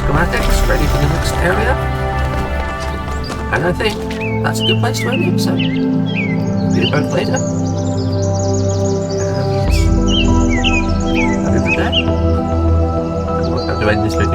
Schematics ready for the next area, and I think that's a good place to end the episode. See you both later. And have a good day. I'm going to end this video